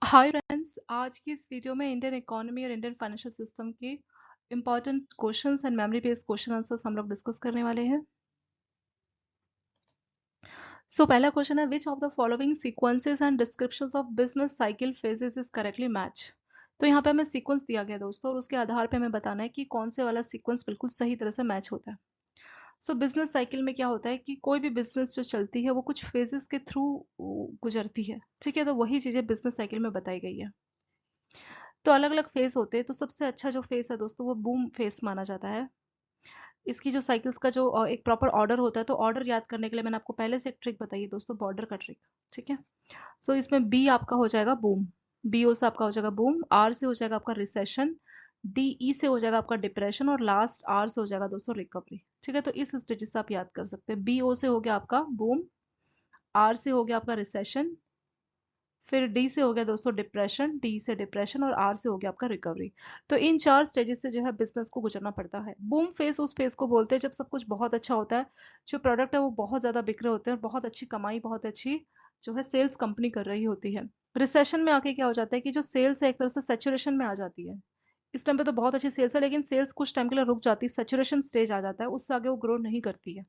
Hi friends, आज की इस वीडियो में इंडियन इकोनॉमी और इंडियन फाइनेंशियल सिस्टम के important questions and memory based question answers हम लोग डिस्कस करने वाले हैं। पहला क्वेश्चन है, विच of the following sequences and descriptions of business cycle phases is correctly match. तो यहाँ पे हमें सीक्वेंस दिया गया दोस्तों, और उसके आधार पे हमें बताना है कि कौन से वाला सीक्वेंस बिल्कुल सही तरह से मैच होता है। बिजनेस साइकिल में क्या होता है कि कोई भी बिजनेस जो चलती है वो कुछ फेजेस के थ्रू गुजरती है। ठीक है, तो वही चीजें बिजनेस साइकिल में बताई गई है। तो अलग अलग फेज होते हैं, तो सबसे अच्छा जो फेज है दोस्तों वो बूम फेज माना जाता है। इसकी जो साइकिल्स का जो एक प्रॉपर ऑर्डर होता है, तो ऑर्डर याद करने के लिए मैंने आपको पहले से एक ट्रिक बताई है दोस्तों, बॉर्डर का ट्रिक। ठीक है, इसमें बी आपका हो जाएगा बूम, बी ओ से आपका हो जाएगा बूम, आर से हो जाएगा आपका रिसेशन, डी ई से हो जाएगा आपका डिप्रेशन, और लास्ट आर से हो जाएगा दोस्तों रिकवरी। ठीक है, तो इस स्टेजेस से आप याद कर सकते हैं। बी ओ से हो गया आपका बूम, आर से हो गया आपका रिसेशन, फिर डी से हो गया दोस्तों डिप्रेशन, डी से डिप्रेशन, और आर से हो गया आपका रिकवरी। तो इन चार स्टेजेस से जो है बिजनेस को गुजरना पड़ता है। बूम फेज उस फेज को बोलते हैं जब सब कुछ बहुत अच्छा होता है, जो प्रोडक्ट है वो बहुत ज्यादा बिक रहे होते हैं, और बहुत अच्छी कमाई, बहुत अच्छी जो है सेल्स कंपनी कर रही होती है। रिसेशन में आके क्या हो जाता है कि जो सेल्स है एक तरह से सेचुरेशन में आ जाती है। इस टाइम पे तो बहुत अच्छी सेल्स है, लेकिन सेल्स कुछ टाइम के लिए रुक जाती है, सेचुरेशन स्टेज आ जाता है, उससे आगे वो ग्रो नहीं करती है।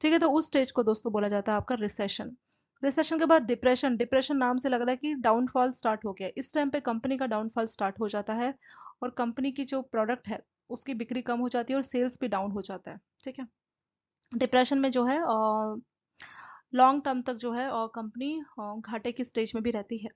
ठीक है, तो उस स्टेज को दोस्तों बोला जाता है आपका रिसेशन। रिसेशन के बाद डिप्रेशन, डिप्रेशन नाम से लग रहा है कि डाउनफॉल स्टार्ट हो गया। इस टाइम पे कंपनी का डाउनफॉल स्टार्ट हो जाता है, और कंपनी की जो प्रोडक्ट है उसकी बिक्री कम हो जाती है, और सेल्स भी डाउन हो जाता है। ठीक है, डिप्रेशन में जो है लॉन्ग टर्म तक जो है कंपनी घाटे की स्टेज में भी रहती है।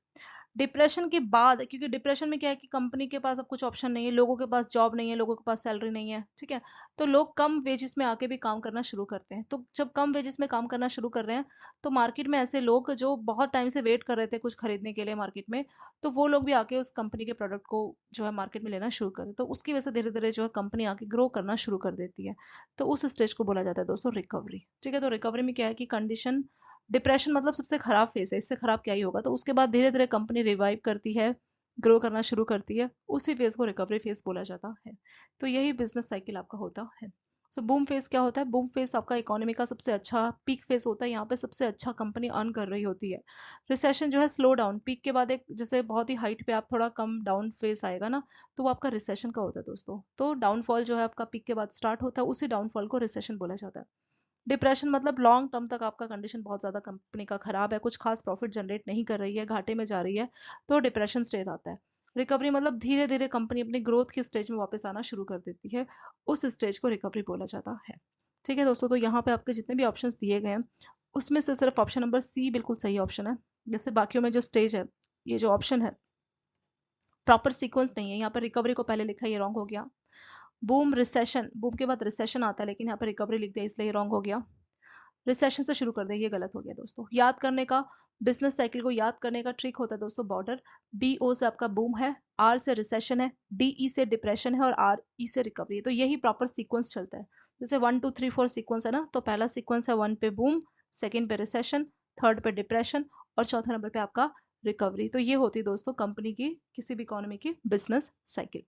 डिप्रेशन के बाद, क्योंकि डिप्रेशन में क्या है कि कंपनी के पास अब कुछ ऑप्शन नहीं है, लोगों के पास जॉब नहीं है, लोगों के पास सैलरी नहीं है। ठीक है, तो लोग कम वेजेस में आके भी काम करना शुरू करते हैं। तो जब कम वेजेस में काम करना शुरू कर रहे हैं, तो मार्केट में ऐसे लोग जो बहुत टाइम से वेट कर रहे थे कुछ खरीदने के लिए मार्केट में, तो वो लोग भी आके उस कंपनी के प्रोडक्ट को जो है मार्केट में लेना शुरू करें, तो उसकी वजह से धीरे धीरे जो है कंपनी आके ग्रो करना शुरू कर देती है। तो उस स्टेज को बोला जाता है दोस्तों रिकवरी। ठीक है, तो रिकवरी में क्या है कि कंडीशन, डिप्रेशन मतलब सबसे खराब फेज है, इससे खराब क्या ही होगा, तो उसके बाद धीरे धीरे कंपनी रिवाइव करती है, ग्रो करना शुरू करती है, उसी फेज को रिकवरी फेज बोला जाता है। तो यही बिजनेस साइकिल आपका होता है। बूम फेज क्या होता है? बूम फेज आपका इकोनॉमी का सबसे अच्छा पीक फेज होता है, यहाँ पे सबसे अच्छा कंपनी अर्न कर रही होती है। रिसेशन जो है स्लो डाउन, पीक के बाद एक जैसे बहुत ही हाइट पे आप थोड़ा कम डाउन फेज आएगा ना, तो वो आपका रिसेशन का होता है दोस्तों। तो डाउनफॉल जो है आपका पीक के बाद स्टार्ट होता है, उसी डाउनफॉल को रिसेशन बोला जाता है। डिप्रेशन मतलब लॉन्ग टर्म तक आपका कंडीशन बहुत ज्यादा कंपनी का खराब है, कुछ खास प्रॉफिट जनरेट नहीं कर रही है, घाटे में जा रही है, तो डिप्रेशन स्टेज आता है। रिकवरी मतलब धीरे धीरे कंपनी अपनी ग्रोथ की स्टेज में वापस आना शुरू कर देती है, उस स्टेज को रिकवरी बोला जाता है। ठीक है दोस्तों, तो यहाँ पे आपके जितने भी ऑप्शंस दिए गए हैं उसमें से सिर्फ ऑप्शन नंबर सी बिल्कुल सही ऑप्शन है। जैसे बाकियों में जो स्टेज है, ये जो ऑप्शन है प्रॉपर सीक्वेंस नहीं है, यहाँ पर रिकवरी को पहले लिखा, ये रॉन्ग हो गया। बूम रिसेशन, बूम के बाद रिसेशन आता है, लेकिन यहाँ पर रिकवरी लिख दिया, इसलिए रॉन्ग हो गया। रिसेशन से शुरू कर दे, ये गलत हो गया दोस्तों। याद करने का, बिजनेस साइकिल को याद करने का ट्रिक होता है दोस्तों बॉर्डर। बी ओ से आपका बूम है, आर से रिसेशन है, डी ई से डिप्रेशन है, और आर ई से रिकवरी है। तो यही प्रॉपर सीक्वेंस चलता है। जैसे 1 2 3 4 सीक्वेंस है ना, तो पहला सीक्वेंस है 1 पे बूम, सेकंड पे रिसेशन, थर्ड पे डिप्रेशन, और चौथा नंबर पे आपका रिकवरी। तो ये होती है दोस्तों कंपनी की, किसी भी इकोनॉमी की बिजनेस साइकिल।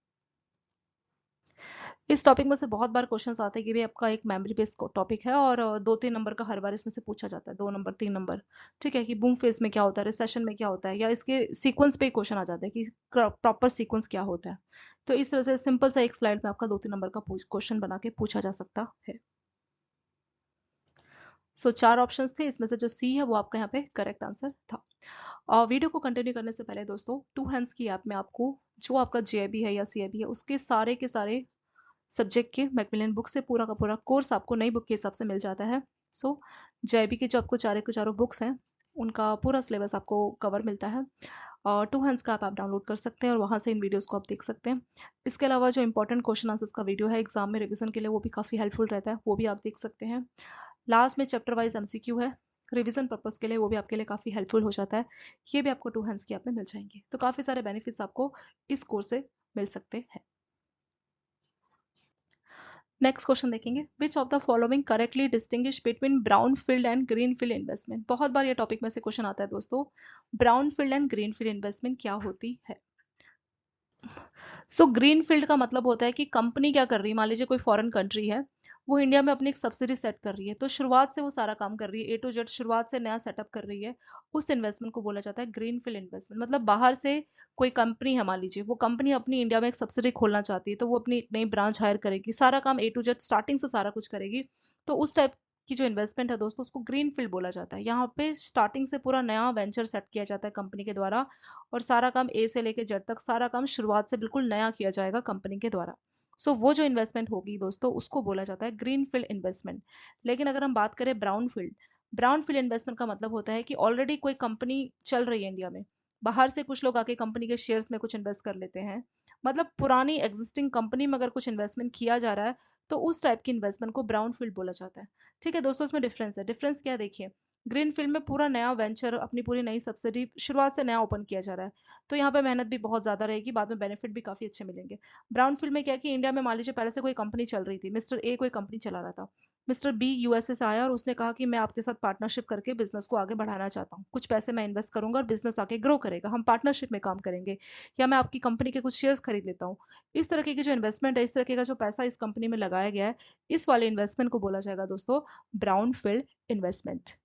इस टॉपिक में से बहुत बार क्वेश्चंस आते हैं कि भाई आपका एक मेमोरी बेस्ड टॉपिक है, और 2 3 नंबर का हर बार इसमें से पूछा जाता है, 2 नंबर 3 नंबर। ठीक है, कि बूम फेज में क्या होता है, रिसेशन में क्या होता है, या इसके सीक्वेंस पे क्वेश्चन आ जाता है कि प्रॉपर सीक्वेंस क्या होता है। तो इस तरह से सिंपल सा एक स्लाइड में आपका 2 3 नंबर का क्वेश्चन बना के पूछा जा सकता है। चार ऑप्शंस थे, इसमें से जो सी है वो आपका यहाँ पे करेक्ट आंसर था। और वीडियो को कंटिन्यू करने से पहले दोस्तों, टू हैंड्स की ऐप में आपको जो आपका जेआईबी है या सीआईबी है, उसके सारे के सारे सब्जेक्ट के मैकमिलियन बुक से पूरा का पूरा कोर्स आपको नई बुक के हिसाब से मिल जाता है। जेआईबी के जो आपको चारों के चारों बुक्स हैं, उनका पूरा सिलेबस आपको कवर मिलता है। और टू हैंड्स का आप डाउनलोड कर सकते हैं, और वहाँ से इन वीडियोस को आप देख सकते हैं। इसके अलावा जो इंपॉर्टेंट क्वेश्चन आंसर्स का वीडियो है एग्जाम में रिवीजन के लिए, वो भी काफ़ी हेल्पफुल रहता है, वो भी आप देख सकते हैं। लास्ट में चैप्टर वाइज एमसीक्यू है, रिवीजन पर्पस के लिए, वो भी आपके लिए काफ़ी हेल्पफुल हो जाता है। ये भी आपको टू हैंड्स की ऐप में मिल जाएंगे। तो काफ़ी सारे बेनिफिट्स आपको इस कोर्स से मिल सकते हैं। नेक्स्ट क्वेश्चन देखेंगे, which of the following correctly distinguish between brown field and green field investment. बहुत बार ये टॉपिक में से क्वेश्चन आता है दोस्तों, brown field and green field investment क्या होती है। ग्रीन फील्ड का मतलब होता है कि कंपनी क्या कर रही है, मान लीजिए कोई फॉरेन कंट्री है, वो इंडिया में अपनी एक सब्सिडी सेट कर रही है, तो शुरुआत से वो सारा काम कर रही है, ए टू जेड शुरुआत से नया सेटअप कर रही है, उस इन्वेस्टमेंट को बोला जाता है ग्रीनफील्ड इन्वेस्टमेंट। मतलब बाहर से कोई कंपनी है, मान लीजिए वो कंपनी अपनी इंडिया में एक सब्सिडी खोलना चाहती है, तो वो अपनी एक नई ब्रांच हायर करेगी, सारा काम ए टू जेड स्टार्टिंग से सारा कुछ करेगी, तो उस टाइप की जो इन्वेस्टमेंट है दोस्तों उसको ग्रीनफील्ड बोला जाता है। यहाँ पे स्टार्टिंग से पूरा नया वेंचर सेट किया जाता है कंपनी के द्वारा, और सारा काम ए से लेके जेड तक सारा काम शुरुआत से बिल्कुल नया किया जाएगा कंपनी के द्वारा। वो जो इन्वेस्टमेंट होगी दोस्तों उसको बोला जाता है ग्रीन फील्ड इन्वेस्टमेंट। लेकिन अगर हम बात करें ब्राउन फील्ड इन्वेस्टमेंट का मतलब होता है कि ऑलरेडी कोई कंपनी चल रही है इंडिया में, बाहर से कुछ लोग आके कंपनी के शेयर्स में कुछ इन्वेस्ट कर लेते हैं, मतलब पुरानी एग्जिस्टिंग कंपनी में अगर कुछ इन्वेस्टमेंट किया जा रहा है, तो उस टाइप की इन्वेस्टमेंट को ब्राउन फील्ड बोला जाता है। ठीक है दोस्तों, इसमें डिफरेंस है। डिफरेंस क्या है देखिए, ग्रीन फील्ड में पूरा नया वेंचर, अपनी पूरी नई सब्सिडी शुरुआत से नया ओपन किया जा रहा है, तो यहाँ पे मेहनत भी बहुत ज्यादा रहेगी, बाद में बेनिफिट भी काफी अच्छे मिलेंगे। ब्राउन फील्ड में क्या है कि इंडिया में मान लीजिए पहले से कोई कंपनी चल रही थी, मिस्टर ए कोई कंपनी चला रहा था, मिस्टर बी यूएसए से आया और उसने कहा कि मैं आपके साथ पार्टनरशिप करके बिजनेस को आगे बढ़ाना चाहता हूँ, कुछ पैसे मैं इन्वेस्ट करूंगा और बिजनेस आगे ग्रो करेगा, हम पार्टनरशिप में काम करेंगे, या मैं आपकी कंपनी के कुछ शेयर्स खरीद लेता हूँ। इस तरह की जो इन्वेस्टमेंट है, इस तरह का जो पैसा इस कंपनी में लगाया गया है, इस वाले इन्वेस्टमेंट को बोला जाएगा दोस्तों ब्राउन फील्ड इन्वेस्टमेंट।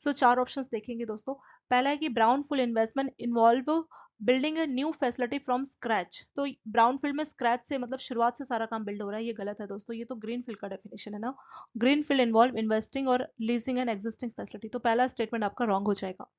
चार ऑप्शंस देखेंगे दोस्तों। पहला है कि brown field investment involve building a new facility from scratch. तो ब्राउन फील्ड में स्क्रैच से मतलब शुरुआत से सारा काम बिल्ड हो रहा है, ये गलत है दोस्तों, ये तो ग्रीन फील्ड का डेफिनेशन है ना। ग्रीन फील्ड इन्वॉल्व इन्वेस्टिंग और लीजिंग एन एग्जिस्टिंग फैसिलिटी, तो पहला स्टेटमेंट आपका रॉन्ग हो जाएगा।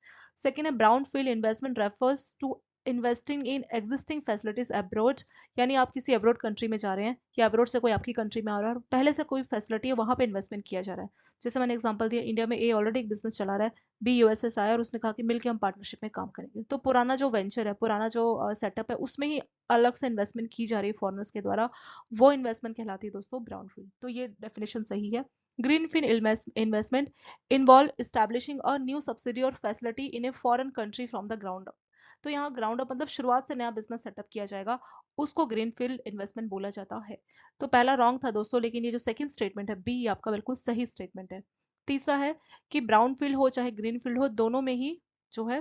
सेकेंड है brown field investment refers to investing in existing facilities abroad, यानी आप किसी अब्रोड कंट्री में जा रहे हैं या अब्रोड से कोई आपकी कंट्री में आ रहा है और पहले से कोई फैसिलिटी है वहां पे इन्वेस्टमेंट किया जा रहा है। जैसे मैंने एग्जांपल दिया, इंडिया में ए ऑलरेडी एक बिजनेस चला रहा है, बी यूएसए से आया और उसने कहा कि मिलकर हम पार्टनरशिप में काम करेंगे, तो पुराना जो वेंचर है, पुराना जो सेटअप है, उसमें ही अलग से इन्वेस्टमेंट की जा रही है फॉरेनर्स के द्वारा, वो इन्वेस्टमेंट कहलाती है दोस्तों ब्राउन फील्ड। तो ये डेफिनेशन सही है। Green field investment involve establishing a new subsidy और facility in a foreign country from the ground up. तो यहाँ ग्राउंड अप मतलब शुरुआत से नया बिजनेस सेटअप किया जाएगा, उसको ग्रीन फील्ड इन्वेस्टमेंट बोला जाता है। तो पहला रॉन्ग था दोस्तों, लेकिन ये जो सेकंड स्टेटमेंट है बी, आपका बिल्कुल सही स्टेटमेंट है। तीसरा है कि ब्राउन फील्ड हो चाहे ग्रीन फील्ड हो, दोनों में ही जो है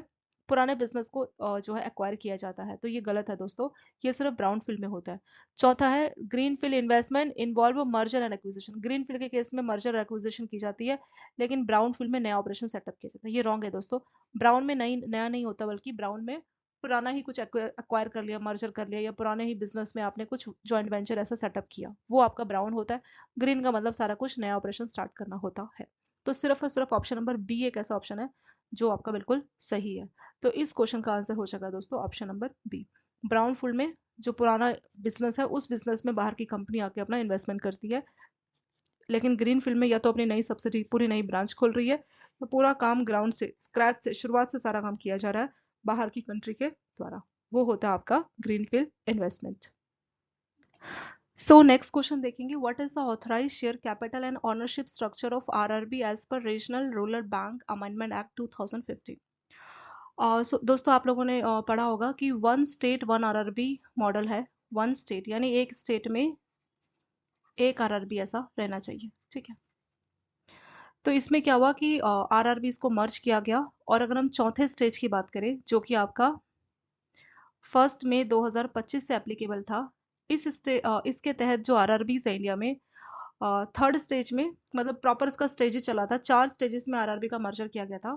पुराने बिजनेस को जो है एक्वायर किया जाता है, तो ये गलत है दोस्तों, ये सिर्फ ब्राउन फील्ड में होता है। चौथा है green field investment involve merger and acquisition. Green field के केस में मर्जर एक्विजिशन की जाती है, लेकिन ब्राउन फील्ड में नया ऑपरेशन सेटअप किया जाता है, ये रॉन्ग है दोस्तों। ब्राउन में नया नहीं होता, बल्कि ब्राउन में पुराना ही कुछ एक्वायर कर लिया, मर्जर कर लिया, या पुराने ही बिजनेस में आपने कुछ जॉइंट वेंचर ऐसा सेटअप किया, वो आपका ब्राउन होता है। ग्रीन का मतलब सारा कुछ नया ऑपरेशन स्टार्ट करना होता है। तो सिर्फ और सिर्फ ऑप्शन नंबर बी एक ऐसा ऑप्शन है जो आपका बिल्कुल सही है। तो इस क्वेश्चन का आंसर हो जाएगा दोस्तों option number B. Brown field में जो पुराना बिजनेस है, उस बिजनेस में बाहर की कंपनी आके अपना इन्वेस्टमेंट करती है, लेकिन ग्रीन फील्ड में या तो अपनी नई सब्सिडी पूरी नई ब्रांच खोल रही है, तो पूरा काम ग्राउंड से स्क्रैच से शुरुआत से सारा काम किया जा रहा है बाहर की कंट्री के द्वारा, वो होता है आपका green field investment. Next question देखेंगे, what is the authorised share capital and ownership structure of RRB as per regional rural bank amendment act 2015। दोस्तों आप लोगों ने पढ़ा होगा कि one state one RRB model है। वन स्टेट यानी एक स्टेट में एक आरआरबी ऐसा रहना चाहिए, ठीक है। तो इसमें क्या हुआ कि आरआरबी को मर्ज किया गया, और अगर हम चौथे स्टेज की बात करें जो कि आपका 1 मई 2025 से एप्लीकेबल था, इसके तहत जो आरआरबी है इंडिया में थर्ड स्टेज में, मतलब प्रॉपर इसका स्टेज चला था, 4 स्टेजेस में आरआरबी का मर्जर किया गया था।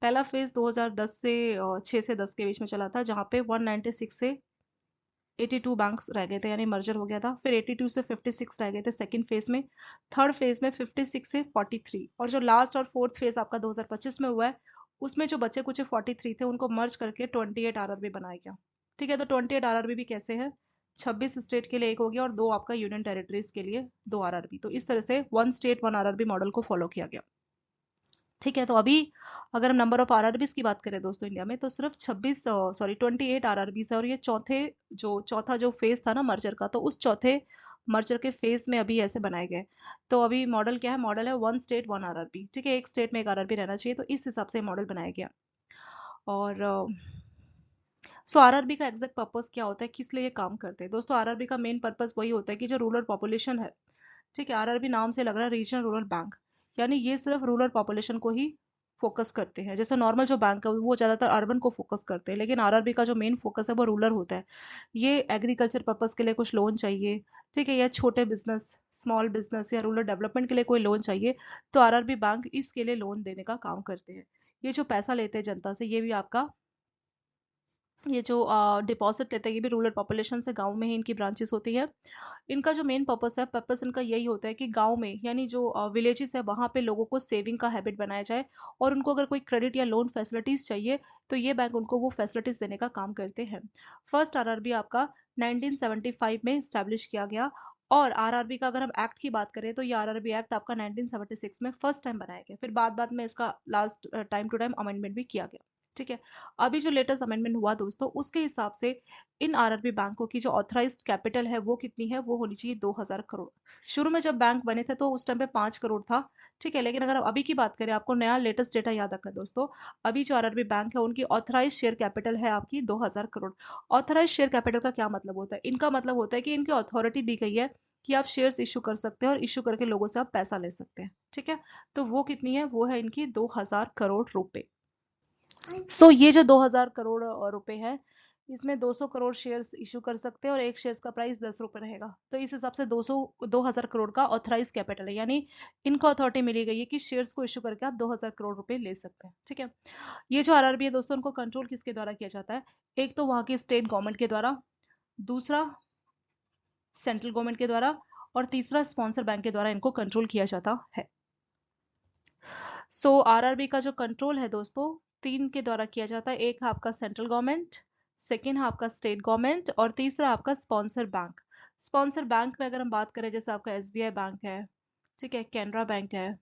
पहला फेज 2010 से 6 से 10 के बीच में चला था, जहां पे 196 से 82 बैंक्स रह गए थे, यानी मर्जर हो गया था। फिर 82 से 56 रह गए थे सेकंड फेज में। थर्ड फेज में 56 से 43, और जो लास्ट और फोर्थ फेज आपका 2025 में हुआ है, उसमें जो बचे कुछ 43 थे उनको मर्ज करके 28 आरआरबी बनाया गया। ठीक है, तो 28 आरआरबी भी कैसे है, 26 स्टेट के लिए एक हो गया और 2 आपका यूनियन टेरिटरीज के लिए 2 आरआरबी। तो इस तरह से one state one RRB model को फॉलो किया गया। ठीक है, तो अभी अगर हम नंबर ऑफ आरआरबीज की बात करें दोस्तों इंडिया में, तो सिर्फ 28 आरआरबीज है, और ये चौथा जो फेज था ना मर्जर का, तो उस चौथे मर्जर के फेज में अभी ऐसे बनाए गए। तो अभी मॉडल क्या है, मॉडल है वन स्टेट वन आरआरबी। ठीक है, एक स्टेट में एक आरआरबी रहना चाहिए, तो इस हिसाब से मॉडल बनाया गया। और आरआरबी का एग्जैक्ट पर्पस क्या होता है, किस लिए ये काम करते हैं दोस्तों? आरआरबी का मेन पर्पस वही होता है कि जो रूरल पॉपुलेशन है, ठीक है, आरआरबी नाम से लग रहा है रीजनल रूरल बैंक, यानी ये सिर्फ रूरल पॉपुलेशन को ही फोकस करते हैं। जैसे नॉर्मल जो बैंक है वो ज़्यादातर अर्बन को फोकस करते हैं, लेकिन आरआरबी का जो मेन फोकस है वो रूरल होता है। ये एग्रीकल्चर पर्पस के लिए कुछ लोन चाहिए, ठीक है, या छोटे बिजनेस, स्मॉल बिजनेस या रूरल डेवलपमेंट के लिए कोई लोन चाहिए, तो आरआरबी बैंक इसके लिए लोन देने का काम करते हैं। ये जो पैसा लेते हैं जनता से, ये भी आपका, ये जो डिपॉजिट लेते हैं, ये भी रूरल पॉपुलेशन से, गांव में ही इनकी ब्रांचेस होती है। इनका जो मेन पर्पस इनका यही होता है कि गांव में, यानी जो विलेजेस है वहां पे लोगों को सेविंग का हैबिट बनाया जाए, और उनको अगर कोई क्रेडिट या लोन फैसिलिटीज चाहिए तो ये बैंक उनको वो फैसिलिटीज देने का काम करते हैं। फर्स्ट आरआरबी आपका 1975 में स्टैब्लिश किया गया, और आरआरबी का अगर हम एक्ट की बात करें तो ये आरआरबी एक्ट आपका 1976 में फर्स्ट टाइम बनाया गया, फिर बाद बाद में इसका last time to time amendment भी किया गया, ठीक है। अभी जो लेटेस्ट अमेंडमेंट हुआ दोस्तों, उसके हिसाब से इन आरआरबी बैंकों की जो ऑथराइज्ड कैपिटल है वो कितनी है, वो होनी चाहिए 2000 करोड़। शुरू में जब बैंक बने थे तो उस टाइम पे 5 करोड़ था, ठीक है, लेकिन अगर आप अभी की बात करें, आपको नया लेटेस्ट डेटा याद रखना है दोस्तों, अभी जो आरआरबी बैंक है उनकी ऑथराइज शेयर कैपिटल है आपकी 2000 करोड़। ऑथराइज शेयर कैपिटल का क्या मतलब होता है? इनका मतलब होता है कि इनकी अथॉरिटी दी गई है कि आप शेयर्स इशू कर सकते हैं और इशू करके लोगों से आप पैसा ले सकते हैं, ठीक है। तो वो कितनी है? वो है इनकी 2000 करोड़ रुपए। ये जो 2000 करोड़ रुपए है, इसमें 200 करोड़ शेयर्स इशू कर सकते हैं और एक शेयर्स का प्राइस 10 रुपए रहेगा। तो इस हिसाब से 2000 करोड़ का ऑथराइज कैपिटल है, यानी इनको अथॉरिटी मिली गई है कि शेयर्स को इशू करके आप 2000 करोड़ रुपए ले सकते हैं, ठीक है। ये जो आरआरबी है दोस्तों, उनको कंट्रोल किसके द्वारा किया जाता है? एक तो वहां की स्टेट गवर्नमेंट के द्वारा, दूसरा सेंट्रल गवर्नमेंट के द्वारा, और तीसरा स्पॉन्सर बैंक के द्वारा इनको कंट्रोल किया जाता है। आरआरबी का जो कंट्रोल है दोस्तों, 3 के द्वारा किया जाता है। एक है आपका सेंट्रल गवर्नमेंट, सेकेंड है आपका स्टेट गवर्नमेंट, और तीसरा आपका स्पॉन्सर बैंक। स्पॉन्सर बैंक में अगर हम बात करें, जैसे आपका एसबीआई बैंक है, ठीक है, कैनरा बैंक है,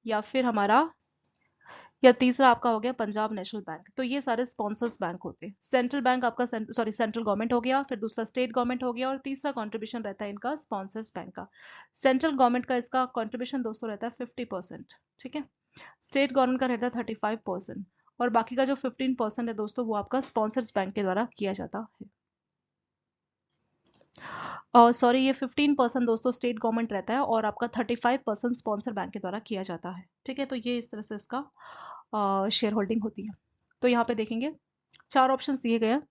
या फिर हमारा, या तीसरा आपका हो गया पंजाब नेशनल बैंक, तो ये सारे स्पॉन्सर्स बैंक होते हैं। सेंट्रल बैंक आपका सेंट्रल गवर्नमेंट हो गया, फिर दूसरा स्टेट गवर्नमेंट हो गया, और तीसरा कंट्रीब्यूशन रहता है इनका स्पॉन्सर्स बैंक का। सेंट्रल गवर्नमेंट का इसका कंट्रीब्यूशन दोस्तों रहता है 50%, ठीक है। स्टेट गवर्नमेंट का रहता है 35%, और बाकी का जो 15% है दोस्तों, वो आपका स्पॉन्सर्स बैंक के द्वारा किया जाता है। और सॉरी, ये 15% दोस्तों स्टेट गवर्नमेंट रहता है, और आपका 35% स्पॉन्सर बैंक के द्वारा किया जाता है, ठीक है। तो ये इस तरह से इसका शेयर होल्डिंग होती है। तो यहाँ पे देखेंगे 4 ऑप्शंस दिए गए हैं।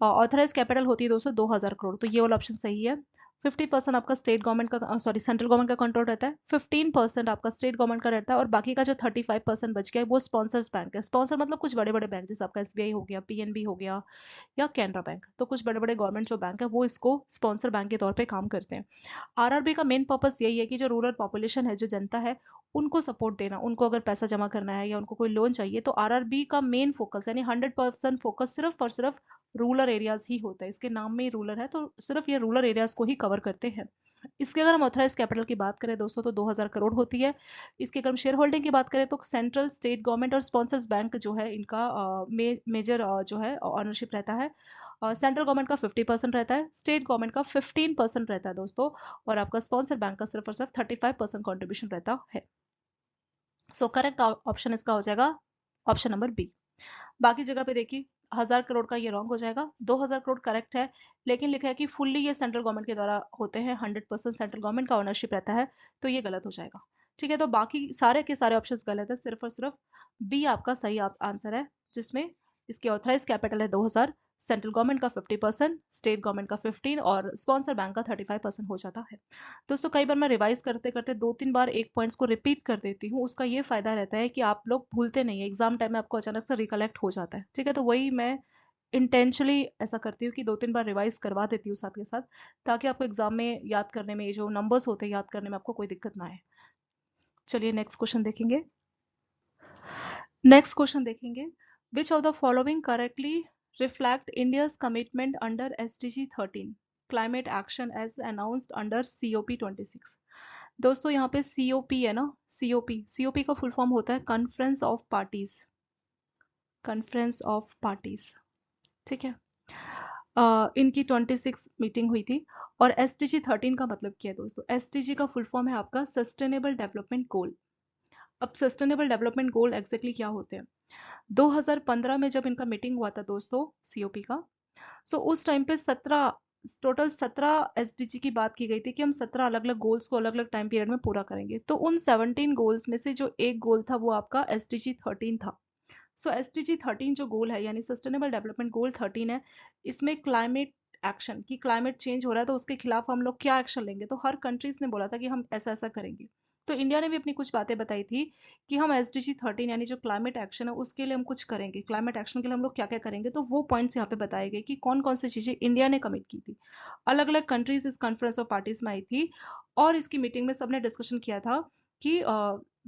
ऑथराइज कैपिटल होती है दोस्तों 2000 करोड़, तो ये वाला ऑप्शन सही है। 50% आपका स्टेट गवर्नमेंट का, सॉरी, सेंट्रल गवर्नमेंट का कंट्रोल रहता है, 15% आपका स्टेट गवर्नमेंट का रहता है, और बाकी का जो 35% बच गया है वो स्पॉन्सर्स बैंक है। स्पॉन्सर मतलब कुछ बड़े बड़े बैंक, जैसे आपका एसबीआई हो गया, पीएनबी हो गया, या कैनरा बैंक, तो कुछ बड़े बड़े गवर्नमेंट जो बैंक है वो इसको स्पॉन्सर बैंक के तौर पे काम करते हैं। आरआरबी का मेन पर्पस यही है कि जो रूरल पॉपुलेशन है, जो जनता है, उनको सपोर्ट देना। उनको अगर पैसा जमा करना है या उनको कोई लोन चाहिए, तो आरआरबी का मेन फोकस, यानी 100% फोकस सिर्फ और सिर्फ रूरल एरियाज ही होता है। इसके नाम में ही रूरल है, तो सिर्फ ये रूरल एरियाज को ही कवर करते हैं। इसके अगर हम ऑथराइज कैपिटल की बात करें दोस्तों, तो 2000 करोड़ होती है। इसके अगर हम शेयर होल्डिंग की बात करें, तो सेंट्रल, स्टेट गवर्नमेंट और स्पॉन्सर्स बैंक जो है, इनका मेजर जो है ऑनरशिप रहता है। सेंट्रल गवर्नमेंट का 50% रहता है, स्टेट गवर्नमेंट का 15% रहता है दोस्तों, और आपका स्पॉन्सर बैंक का सिर्फ और सिर्फ 35% कॉन्ट्रीब्यूशन रहता है। करेक्ट ऑप्शन इसका हो जाएगा ऑप्शन नंबर बी। बाकी जगह पे देखिए 1000 करोड़ का ये रॉन्ग हो जाएगा, 2000 करोड़ करेक्ट है, लेकिन लिखा है कि फुल्ली ये सेंट्रल गवर्नमेंट के द्वारा होते हैं, 100% सेंट्रल गवर्नमेंट का ओनरशिप रहता है, तो ये गलत हो जाएगा, ठीक है। तो बाकी सारे के सारे ऑप्शंस गलत है, सिर्फ और सिर्फ बी आपका सही आंसर है, जिसमें इसकी ऑथराइज कैपिटल है 2000, सेंट्रल गवर्नमेंट का 50%, स्टेट गवर्नमेंट का 15 और स्पॉन्सर बैंक का 35% हो जाता है। दोस्तों कई बार मैं रिवाइज करते करते 2-3 बार एक पॉइंट्स को रिपीट कर देती हूँ, उसका ये फायदा रहता है कि आप लोग भूलते नहीं है, एग्जाम टाइम में आपको अचानक से रिकलेक्ट हो जाता है, ठीक है। तो वही मैं इंटेंशनली ऐसा करती हूँ कि 2-3 बार रिवाइज करवा देती हूँ साथ के साथ, ताकि आपको एग्जाम में याद करने में, ये जो नंबर्स होते हैं याद करने में, आपको कोई दिक्कत ना आए। चलिए नेक्स्ट क्वेश्चन देखेंगे। नेक्स्ट क्वेश्चन देखेंगे, which of the following correctly reflect India's commitment under SDG 13 climate action as announced under COP 26। दोस्तों यहाँ पे सीओपी है ना, सीओपी का फुल फॉर्म होता है conference of parties, conference of parties, ठीक है। इनकी 26 मीटिंग हुई थी, और एसडीजी 13 का मतलब क्या है दोस्तों? एसडीजी का फुल फॉर्म है आपका सस्टेनेबल डेवलपमेंट गोल। अब सस्टेनेबल डेवलपमेंट गोल एग्जैक्टली क्या होते हैं? 2015 में जब इनका मीटिंग हुआ था दोस्तों सीओपी का, उस टाइम पे 17 टोटल 17 एसडीजी की बात की गई थी कि हम 17 अलग अलग गोल्स को अलग अलग टाइम पीरियड में पूरा करेंगे। तो उन 17 गोल्स में से जो एक गोल था वो आपका एसडीजी 13 था। सो एसडीजी 13 जो गोल है यानी सस्टेनेबल डेवलपमेंट गोल 13 है, इसमें क्लाइमेट एक्शन की क्लाइमेट चेंज हो रहा है तो उसके खिलाफ हम लोग क्या एक्शन लेंगे। तो हर कंट्रीज ने बोला था कि हम ऐसा ऐसा करेंगे। तो इंडिया ने भी अपनी कुछ बातें बताई थी कि हम एसडीजी 13 यानी जो क्लाइमेट एक्शन है उसके लिए हम कुछ करेंगे, क्लाइमेट एक्शन के लिए हम लोग क्या क्या करेंगे। तो वो पॉइंट्स यहाँ पे बताए गए कि कौन कौन सी चीजें इंडिया ने कमिट की थी। अलग अलग कंट्रीज इस कॉन्फ्रेंस ऑफ पार्टीज में आई थी और इसकी मीटिंग में सबने डिस्कशन किया था कि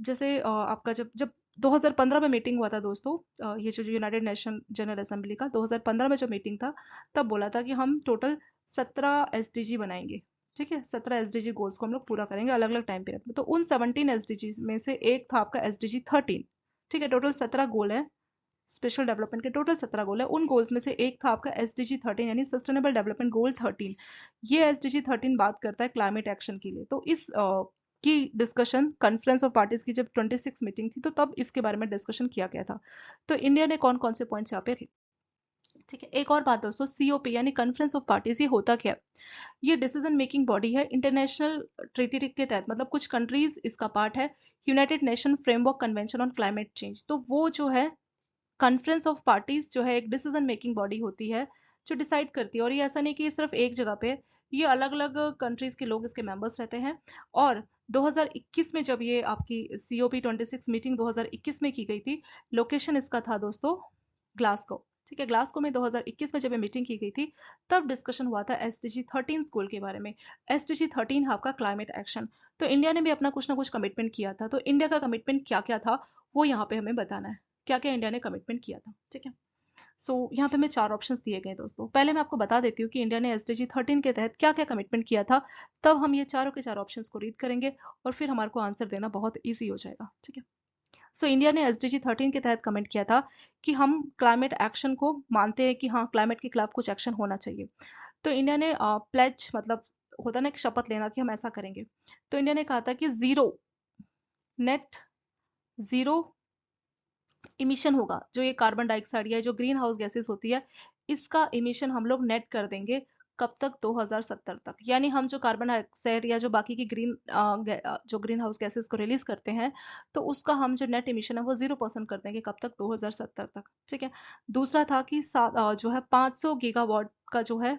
जैसे आपका जब जब 2015 में मीटिंग हुआ था दोस्तों, ये जो यूनाइटेड नेशन जनरल असेंबली का 2015 में जो मीटिंग था, तब बोला था कि हम टोटल 17 एसडीजी बनाएंगे। ठीक है, 17 एसडीजी गोल्स को हम लोग पूरा करेंगे अलग अलग टाइम पीरियड में। तो उन 17 एसडीजी में से एक था आपका एसडीजी 13। ठीक है, टोटल 17 गोल है, स्पेशल डेवलपमेंट के टोटल 17 गोल है। उन गोल्स में से एक था आपका एसडीजी 13 यानी सस्टेनेबल डेवलपमेंट गोल 13। ये एसडीजी 13 बात करता है क्लाइमेट एक्शन के लिए। तो इस की डिस्कशन कॉन्फ्रेंस ऑफ पार्टीज की जब 26 मीटिंग थी तो तब इसके बारे में डिस्कशन किया गया था। तो इंडिया ने कौन कौन से पॉइंट्स यहाँ पे रखे। ठीक है, एक और बात दोस्तों, सीओपी यानी कॉन्फ्रेंस ऑफ पार्टीज ये होता क्या है। ये डिसीजन मेकिंग बॉडी है इंटरनेशनल ट्रीटी के तहत, मतलब कुछ कंट्रीज इसका पार्ट है United nation framework convention on climate change. तो वो जो है कॉन्फ्रेंस ऑफ पार्टीज जो है एक डिसीजन मेकिंग बॉडी होती है जो डिसाइड करती है। और ये ऐसा नहीं कि ये सिर्फ एक जगह पे, ये अलग अलग कंट्रीज के लोग इसके मेंबर्स रहते हैं। और 2021 में जब ये आपकी सीओपी 26 मीटिंग 2021 में की गई थी, लोकेशन इसका था दोस्तों ग्लासगो। ठीक है, ग्लासगो में 2021 में जब ये मीटिंग की गई थी तब डिस्कशन हुआ था एसडीजी 13 गोल के बारे में। एसडीजी 13 है आपका क्लाइमेट एक्शन। तो इंडिया ने भी अपना कुछ ना कुछ कमिटमेंट किया था। तो इंडिया का कमिटमेंट क्या क्या था वो यहाँ पे हमें बताना है, क्या क्या इंडिया ने कमिटमेंट किया था। ठीक है, सो यहाँ पे मैं 4 ऑप्शंस दिए गए दोस्तों। पहले मैं आपको बता देती हूँ कि इंडिया ने एसडीजी 13 के तहत क्या क्या कमिटमेंट किया था, तब हम ये चारों के चार ऑप्शंस को रीड करेंगे और फिर हमारे को आंसर देना बहुत ईजी हो जाएगा। ठीक है, सो इंडिया ने एसडीजी 13 के तहत कमेंट किया था कि हम क्लाइमेट एक्शन को मानते हैं कि हाँ क्लाइमेट के खिलाफ कुछ एक्शन होना चाहिए। तो इंडिया ने प्लेज मतलब होता ना एक शपथ लेना कि हम ऐसा करेंगे। तो इंडिया ने कहा था कि नेट जीरो इमिशन होगा, जो ये कार्बन डाइऑक्साइड या जो ग्रीन हाउस गैसेस होती है इसका इमिशन हम लोग नेट कर देंगे। कब तक? 2070 तक। यानी हम जो कार्बन डाइऑक्साइड या जो बाकी की जो ग्रीन हाउस गैसेस को रिलीज करते हैं तो उसका हम जो नेट इमिशन है वो 0% कर देंगे। कब तक? 2070 तक। ठीक है, दूसरा था कि जो है 500 गीगावाट का जो है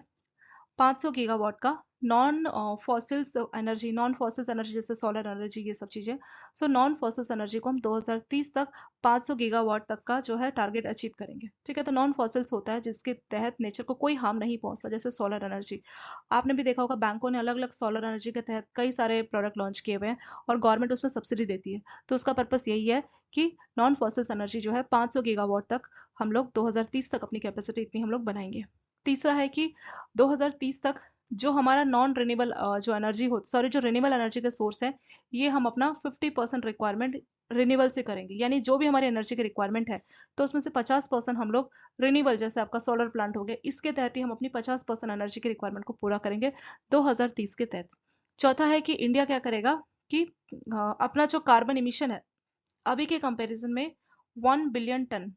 500 गीगावाट का नॉन फॉसिल्स एनर्जी जैसे सोलर एनर्जी ये सब चीजें। सो नॉन फॉसिल्स एनर्जी को हम 2030 तक 500 गीगावाट तक का जो है टारगेट अचीव करेंगे। ठीक है, तो नॉन फॉसिल्स होता है जिसके तहत नेचर को कोई हार्म नहीं पहुंचता, जैसे सोलर एनर्जी। आपने भी देखा होगा बैंकों ने अलग अलग सोलर एनर्जी के तहत कई सारे प्रोडक्ट लॉन्च किए हुए हैं और गवर्नमेंट उसमें सब्सिडी देती है। तो उसका पर्पस यही है कि नॉन फॉसिल्स एनर्जी जो है 500 गीगावाट तक हम लोग 2030 तक अपनी कैपेसिटी इतनी हम लोग बनाएंगे। तीसरा है कि 2030 तक जो हमारा नॉन रिन्यूएबल जो एनर्जी हो सॉरी जो रिन्यूएबल एनर्जी के सोर्स है ये हम अपना 50% रिक्वायरमेंट रिन्यूएबल से करेंगे। यानी जो भी हमारी एनर्जी की रिक्वायरमेंट है तो उसमें से 50% हम लोग रिन्यूएबल, जैसे आपका सोलर प्लांट हो गया, इसके तहत ही हम अपनी 50% एनर्जी की रिक्वायरमेंट को पूरा करेंगे 2030 के तहत। चौथा है कि इंडिया क्या करेगा कि अपना जो कार्बन इमिशन है अभी के कंपैरिजन में 1 बिलियन टन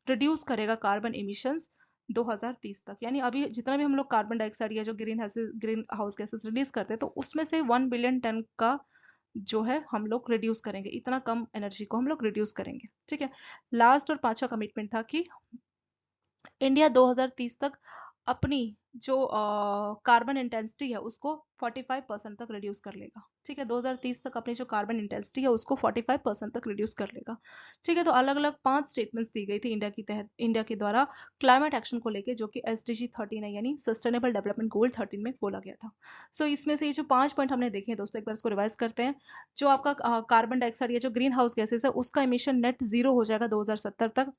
रिड्यूस करेगा कार्बन इमिशंस 2030 तक। यानी अभी जितना भी हम लोग कार्बन डाइऑक्साइड या जो ग्रीन हाउस गैसेस रिलीज करते हैं तो उसमें से 1 बिलियन टन का जो है हम लोग रिड्यूस करेंगे, इतना कम एनर्जी को हम लोग रिड्यूस करेंगे। ठीक है, लास्ट और पांचवा कमिटमेंट था कि इंडिया 2030 तक अपनी जो कार्बन इंटेंसिटी है उसको 45% तक रिड्यूस कर लेगा। ठीक है, 2030 तक अपनी जो कार्बन इंटेंसिटी है उसको 45% तक रिड्यूस कर लेगा। ठीक है, तो अलग अलग 5 स्टेटमेंट्स दी गई थी इंडिया के द्वारा क्लाइमेट एक्शन को लेके, जो कि एसडीजी 13 है यानी सस्टेनेबल डेवलपमेंट गोल 13 में बोला गया था। सो इसमें से ये जो 5 पॉइंट हमने देखे दोस्तों, एक बार इसको रिवाइज करते हैं। जो आपका कार्बन डाइऑक्साइड या जो ग्रीन हाउस गैसेस है उसका इमिशन नेट जीरो हो जाएगा 2070 तक।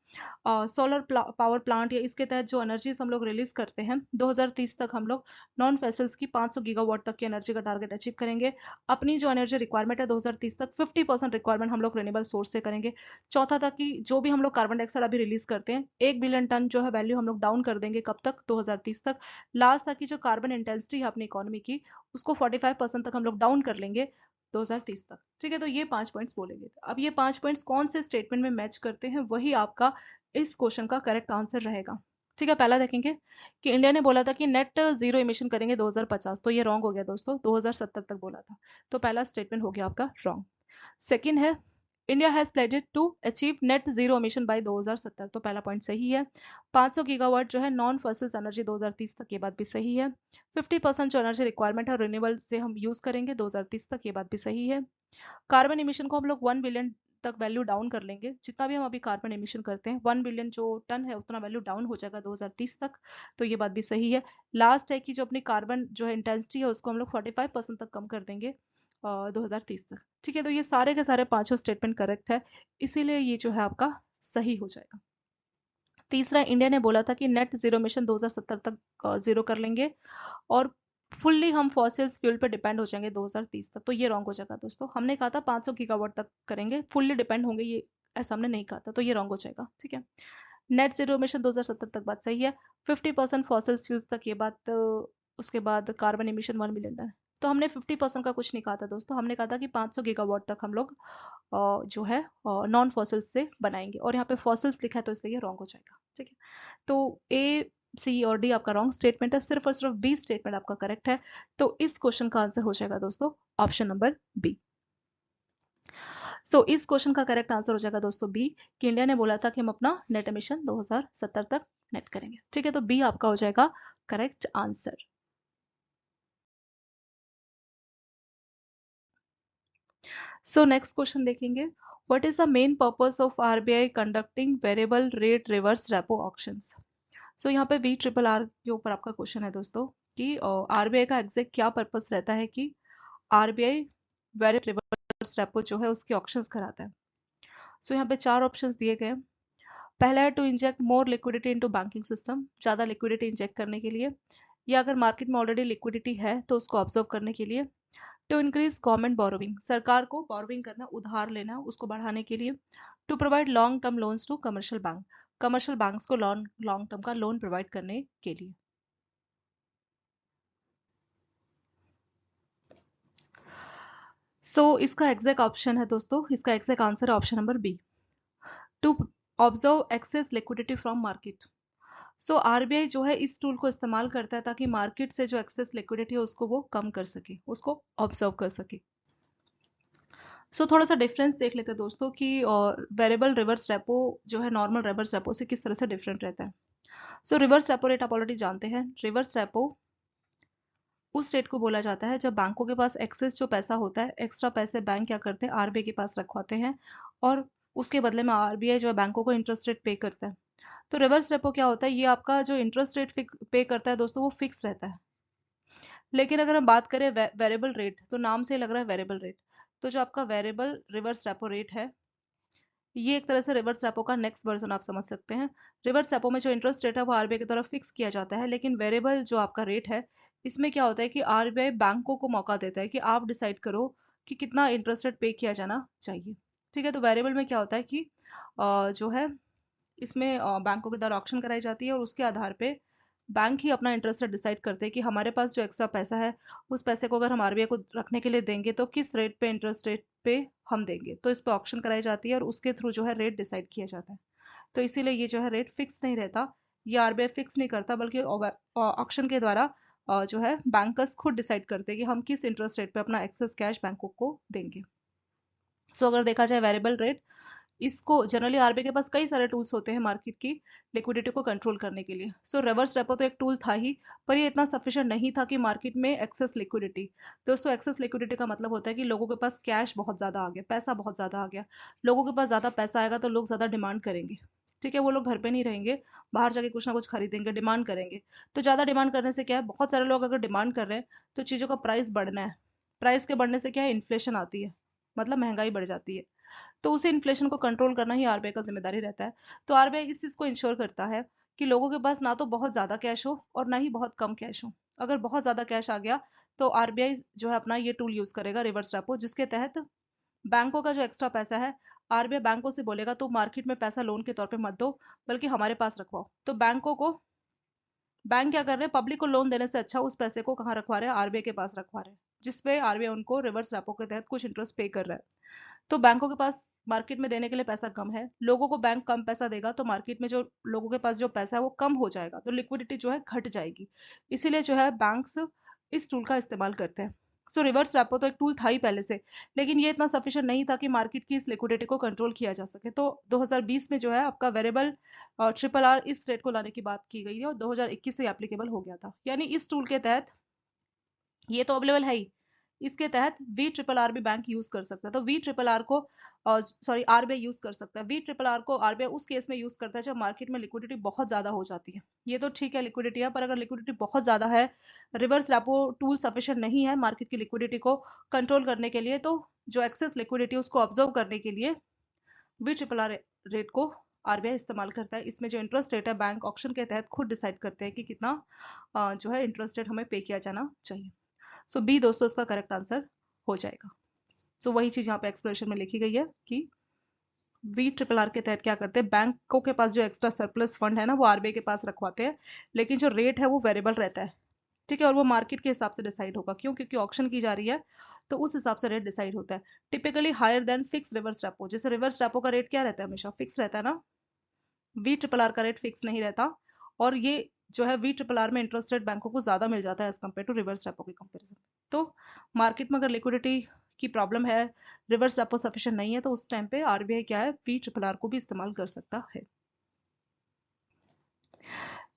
सोलर पावर प्लांट या इसके तहत जो एनर्जीज हम लोग रिलीज करते हैं 2030 तक हम लोग नॉन फैसल्स की 500 गीगावाट तक की एनर्जी का टारगेट अचीव करेंगे। अपनी जो एनर्जी रिक्वायरमेंट है 2030 तक 50% रिक्वायरमेंट हम लोग रिन्यूएबल सोर्स से करेंगे। चौथा था कि जो भी हम लोग कार्बन डाइऑक्साइड अभी रिलीज करते हैं 1 बिलियन टन जो है वैल्यू हम लोग डाउन कर देंगे। कब तक? 2030 तक। लास्ट था कि जो कार्बन इंटेंसिटी है अपनी इकोनॉमी की उसको 45% तक हम लोग डाउन कर लेंगे 2030 तक। ठीक है, तो ये 5 पॉइंट्स बोले गए। अब ये 5 पॉइंट्स कौन से स्टेटमेंट में मैच करते हैं वही आपका इस क्वेश्चन का करेक्ट आंसर रहेगा। ठीक है, पहला देखेंगे कि इंडिया ने बोला था कि नेट जीरो इमिशन करेंगे 2050, तो ये रॉन्ग हो गया दोस्तों, 2070 तक बोला था, तो पहला स्टेटमेंट हो गया आपका रॉन्ग। सेकंड है India has pledged to achieve net zero emission by 2070, तो पहला पॉइंट सही है। 500 गीगावाट जो है नॉन फॉसिल्स एनर्जी 2030 तक, ये बात भी सही है। 50% जो एनर्जी रिक्वायरमेंट है रिन्यूएबल से हम यूज करेंगे 2030 तक, ये बात भी सही है। कार्बन इमिशन को हम लोग 1 बिलियन तक वैल्यू डाउन कर लेंगे, जितना भी हम अभी कार्बन इमिशन करते हैं 1 बिलियन जो टन है उतना वैल्यू डाउन हो जाएगा 2030 तक, तो ये बात भी सही है। लास्ट है कि जो अपनी कार्बन जो है इंटेंसिटी है उसको हम लोग 45% तक कम कर देंगे 2030 तक। ठीक है, तो ये सारे के सारे पांचों स्टेटमेंट करेक्ट है, इसीलिए ये जो है आपका सही हो जाएगा। तीसरा, इंडिया ने बोला था कि नेट जीरो मिशन 2070 तक जीरो कर लेंगे और फुल्ली हम फॉसिल्स फ्यूल पे डिपेंड हो जाएंगे 2030 तक, तो ये रॉन्ग हो जाएगा दोस्तों। हमने कहा था 500 गीगावाट तक करेंगे, फुल्ली डिपेंड होंगे, ये ऐसा हमने नहीं कहा था, तो ये रॉन्ग हो जाएगा। ठीक है, नेट जीरो इमिशन 2070 तक बात सही है। 50% फॉसिल फ्यूल्स तक, ये बात उसके बाद कार्बन इमिशन 1 मिलियन टन, तो हमने 50% का कुछ नहीं कहा था दोस्तों, हमने कहा था कि 500 गीगावाट तक हम लोग जो है नॉन फॉसिल्स से बनाएंगे, और यहाँ पे फॉसिल्स लिखा है तो इसलिए ये रॉन्ग हो जाएगा। ठीक है, तो ए सी और डी आपका रॉन्ग स्टेटमेंट है, सिर्फ और सिर्फ बी स्टेटमेंट आपका करेक्ट है, तो इस क्वेश्चन का आंसर हो जाएगा दोस्तों ऑप्शन नंबर बी। सो इस क्वेश्चन का करेक्ट आंसर हो जाएगा दोस्तों बी, कि इंडिया ने बोला था कि हम अपना नेट एमिशन 2070 तक नेट करेंगे। ठीक है, तो बी आपका हो जाएगा correct answer. So next question देखेंगे, what is the main purpose of RBI conducting variable rate reverse repo auctions. So यहाँ पे वी ट्रिपल आर के ऊपर आपका क्वेश्चन है दोस्तों, कि आरबीआई का एग्जैक्ट क्या पर्पस रहता है कि आरबीआई वेरिएबल रिवर्स रेपो जो है उसके ऑक्शंस कराता है। सो यहाँ पे चार ऑप्शंस दिए गए हैं। पहला है to inject more liquidity into banking system, ज़्यादा लिक्विडिटी इंजेक्ट करने के लिए, या अगर मार्केट में ऑलरेडी लिक्विडिटी है तो उसको ऑब्जर्व करने के लिए। टू इंक्रीज गवर्नमेंट बोरोविंग, सरकार को बोरोविंग करना, उधार लेना, उसको बढ़ाने के लिए। To provide long term loans to commercial bank, commercial banks को लॉन्ग टर्म का लोन प्रोवाइड करने के लिए। इसका एग्जैक्ट ऑप्शन है दोस्तों, इसका एग्जैक्ट आंसर है option number B, to observe excess liquidity from market. RBI जो है इस टूल को इस्तेमाल करता है ताकि मार्केट से जो एक्सेस लिक्विडिटी है उसको वो कम कर सके, उसको ऑब्जर्व कर सके। थोड़ा सा डिफरेंस देख लेते हैं दोस्तों कि वेरिएबल रिवर्स रेपो जो है नॉर्मल रिवर्स रेपो से किस तरह से डिफरेंट रहता है। रिवर्स रेपो रेट आप ऑलरेडी जानते हैं, रिवर्स रेपो उस रेट को बोला जाता है जब बैंकों के पास एक्सेस जो पैसा होता है, एक्स्ट्रा पैसे बैंक क्या करते हैं आरबीआई के पास रखवाते हैं, और उसके बदले में आरबीआई जो है बैंकों को इंटरेस्ट रेट पे करता है। तो रिवर्स रेपो क्या होता है, ये आपका जो इंटरेस्ट रेट फिक्स पे करता है दोस्तों वो फिक्स रहता है। लेकिन अगर हम बात करें वेरिएबल रेट, तो नाम से लग रहा है वेरिएबल रेट, तो जो आपका वेरिएबल रिवर्स रेपो रेट है ये एक तरह से रिवर्स रेपो का नेक्स्ट वर्जन आप समझ सकते हैं। रिवर्स रेपो में जो इंटरेस्ट रेट है वो आरबीआई की तरफ फिक्स किया जाता है, लेकिन वेरिएबल जो आपका रेट है इसमें क्या होता है कि आरबीआई बैंकों को मौका देता है कि आप डिसाइड करो कि कितना इंटरेस्ट रेट पे किया जाना चाहिए। ठीक है, तो वेरिएबल में क्या होता है कि जो है इसमें बैंकों के द्वारा ऑक्शन कराई जाती है और उसके आधार पे बैंक ही अपना इंटरेस्ट रेट डिसाइड करते हैं कि हमारे पास जो एक्स्ट्रा पैसा है उस पैसे को अगर हम आरबीआई को रखने के लिए देंगे तो किस रेट पे इंटरेस्ट रेट पे हम देंगे, तो इस पे ऑक्शन कराई जाती है और उसके थ्रू जो है रेट डिसाइड किया जाता है। तो इसीलिए ये जो है रेट फिक्स नहीं रहता, ये आरबीआई फिक्स नहीं करता, बल्कि ऑक्शन के द्वारा जो है बैंकर्स खुद डिसाइड करते हैं कि हम किस इंटरेस्ट रेट पे अपना एक्सेस कैश बैंकों को देंगे। अगर देखा जाए वेरिएबल रेट, इसको जनरली आरबीआई के पास कई सारे टूल्स होते हैं मार्केट की लिक्विडिटी को कंट्रोल करने के लिए। रिवर्स रेपो तो एक टूल था ही, पर ये इतना सफिशिएंट नहीं था कि मार्केट में एक्सेस लिक्विडिटी। दोस्तों एक्सेस लिक्विडिटी का मतलब होता है कि लोगों के पास कैश बहुत ज्यादा आ गया, पैसा बहुत ज्यादा आ गया। लोगों के पास ज्यादा पैसा आएगा तो लोग ज्यादा डिमांड करेंगे। ठीक है, वो लोग घर पे नहीं रहेंगे, बाहर जाके कुछ ना कुछ खरीदेंगे, डिमांड करेंगे। तो ज्यादा डिमांड करने से क्या है, बहुत सारे लोग अगर डिमांड कर रहे हैं तो चीजों का प्राइस बढ़ना है, प्राइस के बढ़ने से क्या है, इन्फ्लेशन आती है, मतलब महंगाई बढ़ जाती है। तो उसे इन्फ्लेशन को कंट्रोल करना ही आरबीआई का जिम्मेदारी रहता है। तो आरबीआई इस चीज को इंश्योर करता है कि लोगों के पास ना तो बहुत ज्यादा कैश हो और ना ही बहुत कम कैश हो। अगर बहुत ज्यादा कैश आ गया तो आरबीआई जो है अपना ये टूल यूज करेगा रिवर्स रेपो, जिसके तहत बैंकों का जो एक्स्ट्रा पैसा है आरबीआई बैंकों से बोलेगा तो मार्केट में पैसा लोन के तौर पे मत दो, बल्कि हमारे पास रखवाओ। तो बैंकों को, बैंक क्या कर रहे हैं, पब्लिक को लोन देने से अच्छा उस पैसे को कहाँ रखवा रहे हैं, आरबीआई के पास रखवा रहे हैं, जिसपे आरबीआई उनको रिवर्स रेपो के तहत कुछ इंटरेस्ट पे कर रहा है। तो बैंकों के पास मार्केट में देने के लिए पैसा कम है, लोगों को बैंक कम पैसा देगा तो मार्केट में जो लोगों के पास जो पैसा है वो कम हो जाएगा, तो लिक्विडिटी जो है घट जाएगी। इसीलिए जो है बैंक्स इस टूल का इस्तेमाल करते हैं। सो रिवर्स रेपो तो एक टूल था ही पहले से, लेकिन ये इतना सफिशिएंट नहीं था कि मार्केट की इस लिक्विडिटी को कंट्रोल किया जा सके। तो 2020 में जो है आपका वेरिएबल ट्रिपल आर इस रेट को लाने की बात की गई है और 2021 से एप्लीकेबल हो गया था। यानी इस टूल के तहत ये तो अवेलेबल है ही, इसके तहत वी ट्रिपल आर भी बैंक यूज कर सकता है। तो वी ट्रिपल आर को सॉरी आरबीआई यूज कर सकता है। वी ट्रिपल आर को आरबीआई उस केस में यूज करता है जब मार्केट में लिक्विडिटी बहुत ज्यादा हो जाती है। ये तो ठीक है लिक्विडिटी है, पर अगर लिक्विडिटी बहुत ज्यादा है, रिवर्स रेपो टूल सफिशिएंट नहीं है मार्केट की लिक्विडिटी को कंट्रोल करने के लिए, तो जो एक्सेस लिक्विडिटी उसको ऑब्जर्व करने के लिए वी ट्रिपल आर रेट को आरबीआई इस्तेमाल करता है। इसमें जो इंटरेस्ट रेट है बैंक ऑक्शन के तहत खुद डिसाइड करते हैं कि कितना जो है इंटरेस्ट रेट हमें पे किया जाना चाहिए। सो बी दोस्तों इसका करेक्ट आंसर हो जाएगा। सो वही चीज यहाँ पे एक्सप्रेशन में लिखी गई है कि वी ट्रिपल आर के तहत क्या करते हैं, बैंकों के पास जो एक्स्ट्रा सरप्लस फंड है ना वो आरबीआई के पास रखवाते हैं, लेकिन जो रेट है वो वेरिएबल रहता है। ठीक है, और वो मार्केट के हिसाब से डिसाइड होगा, क्यों? क्योंकि ऑक्शन की जा रही है तो उस हिसाब से रेट डिसाइड होता है। Typically higher than fix reverse repo, जैसे रिवर्स रेपो का रेट क्या रहता है, हमेशा फिक्स रहता है ना। वी ट्रिपल आर का रेट फिक्स नहीं रहता, और ये जो है वी ट्रिपल आर में इंटरेस्ट रेट बैंकों को ज्यादा मिल जाता है as compare to reverse repo के कंपेरिजन। तो मार्केट में अगर लिक्विडिटी की प्रॉब्लम है, रिवर्स रेपो सफिशिएंट नहीं है, तो उस टाइम पे आरबीआई क्या है, वी ट्रिपल आर को भी इस्तेमाल कर सकता है।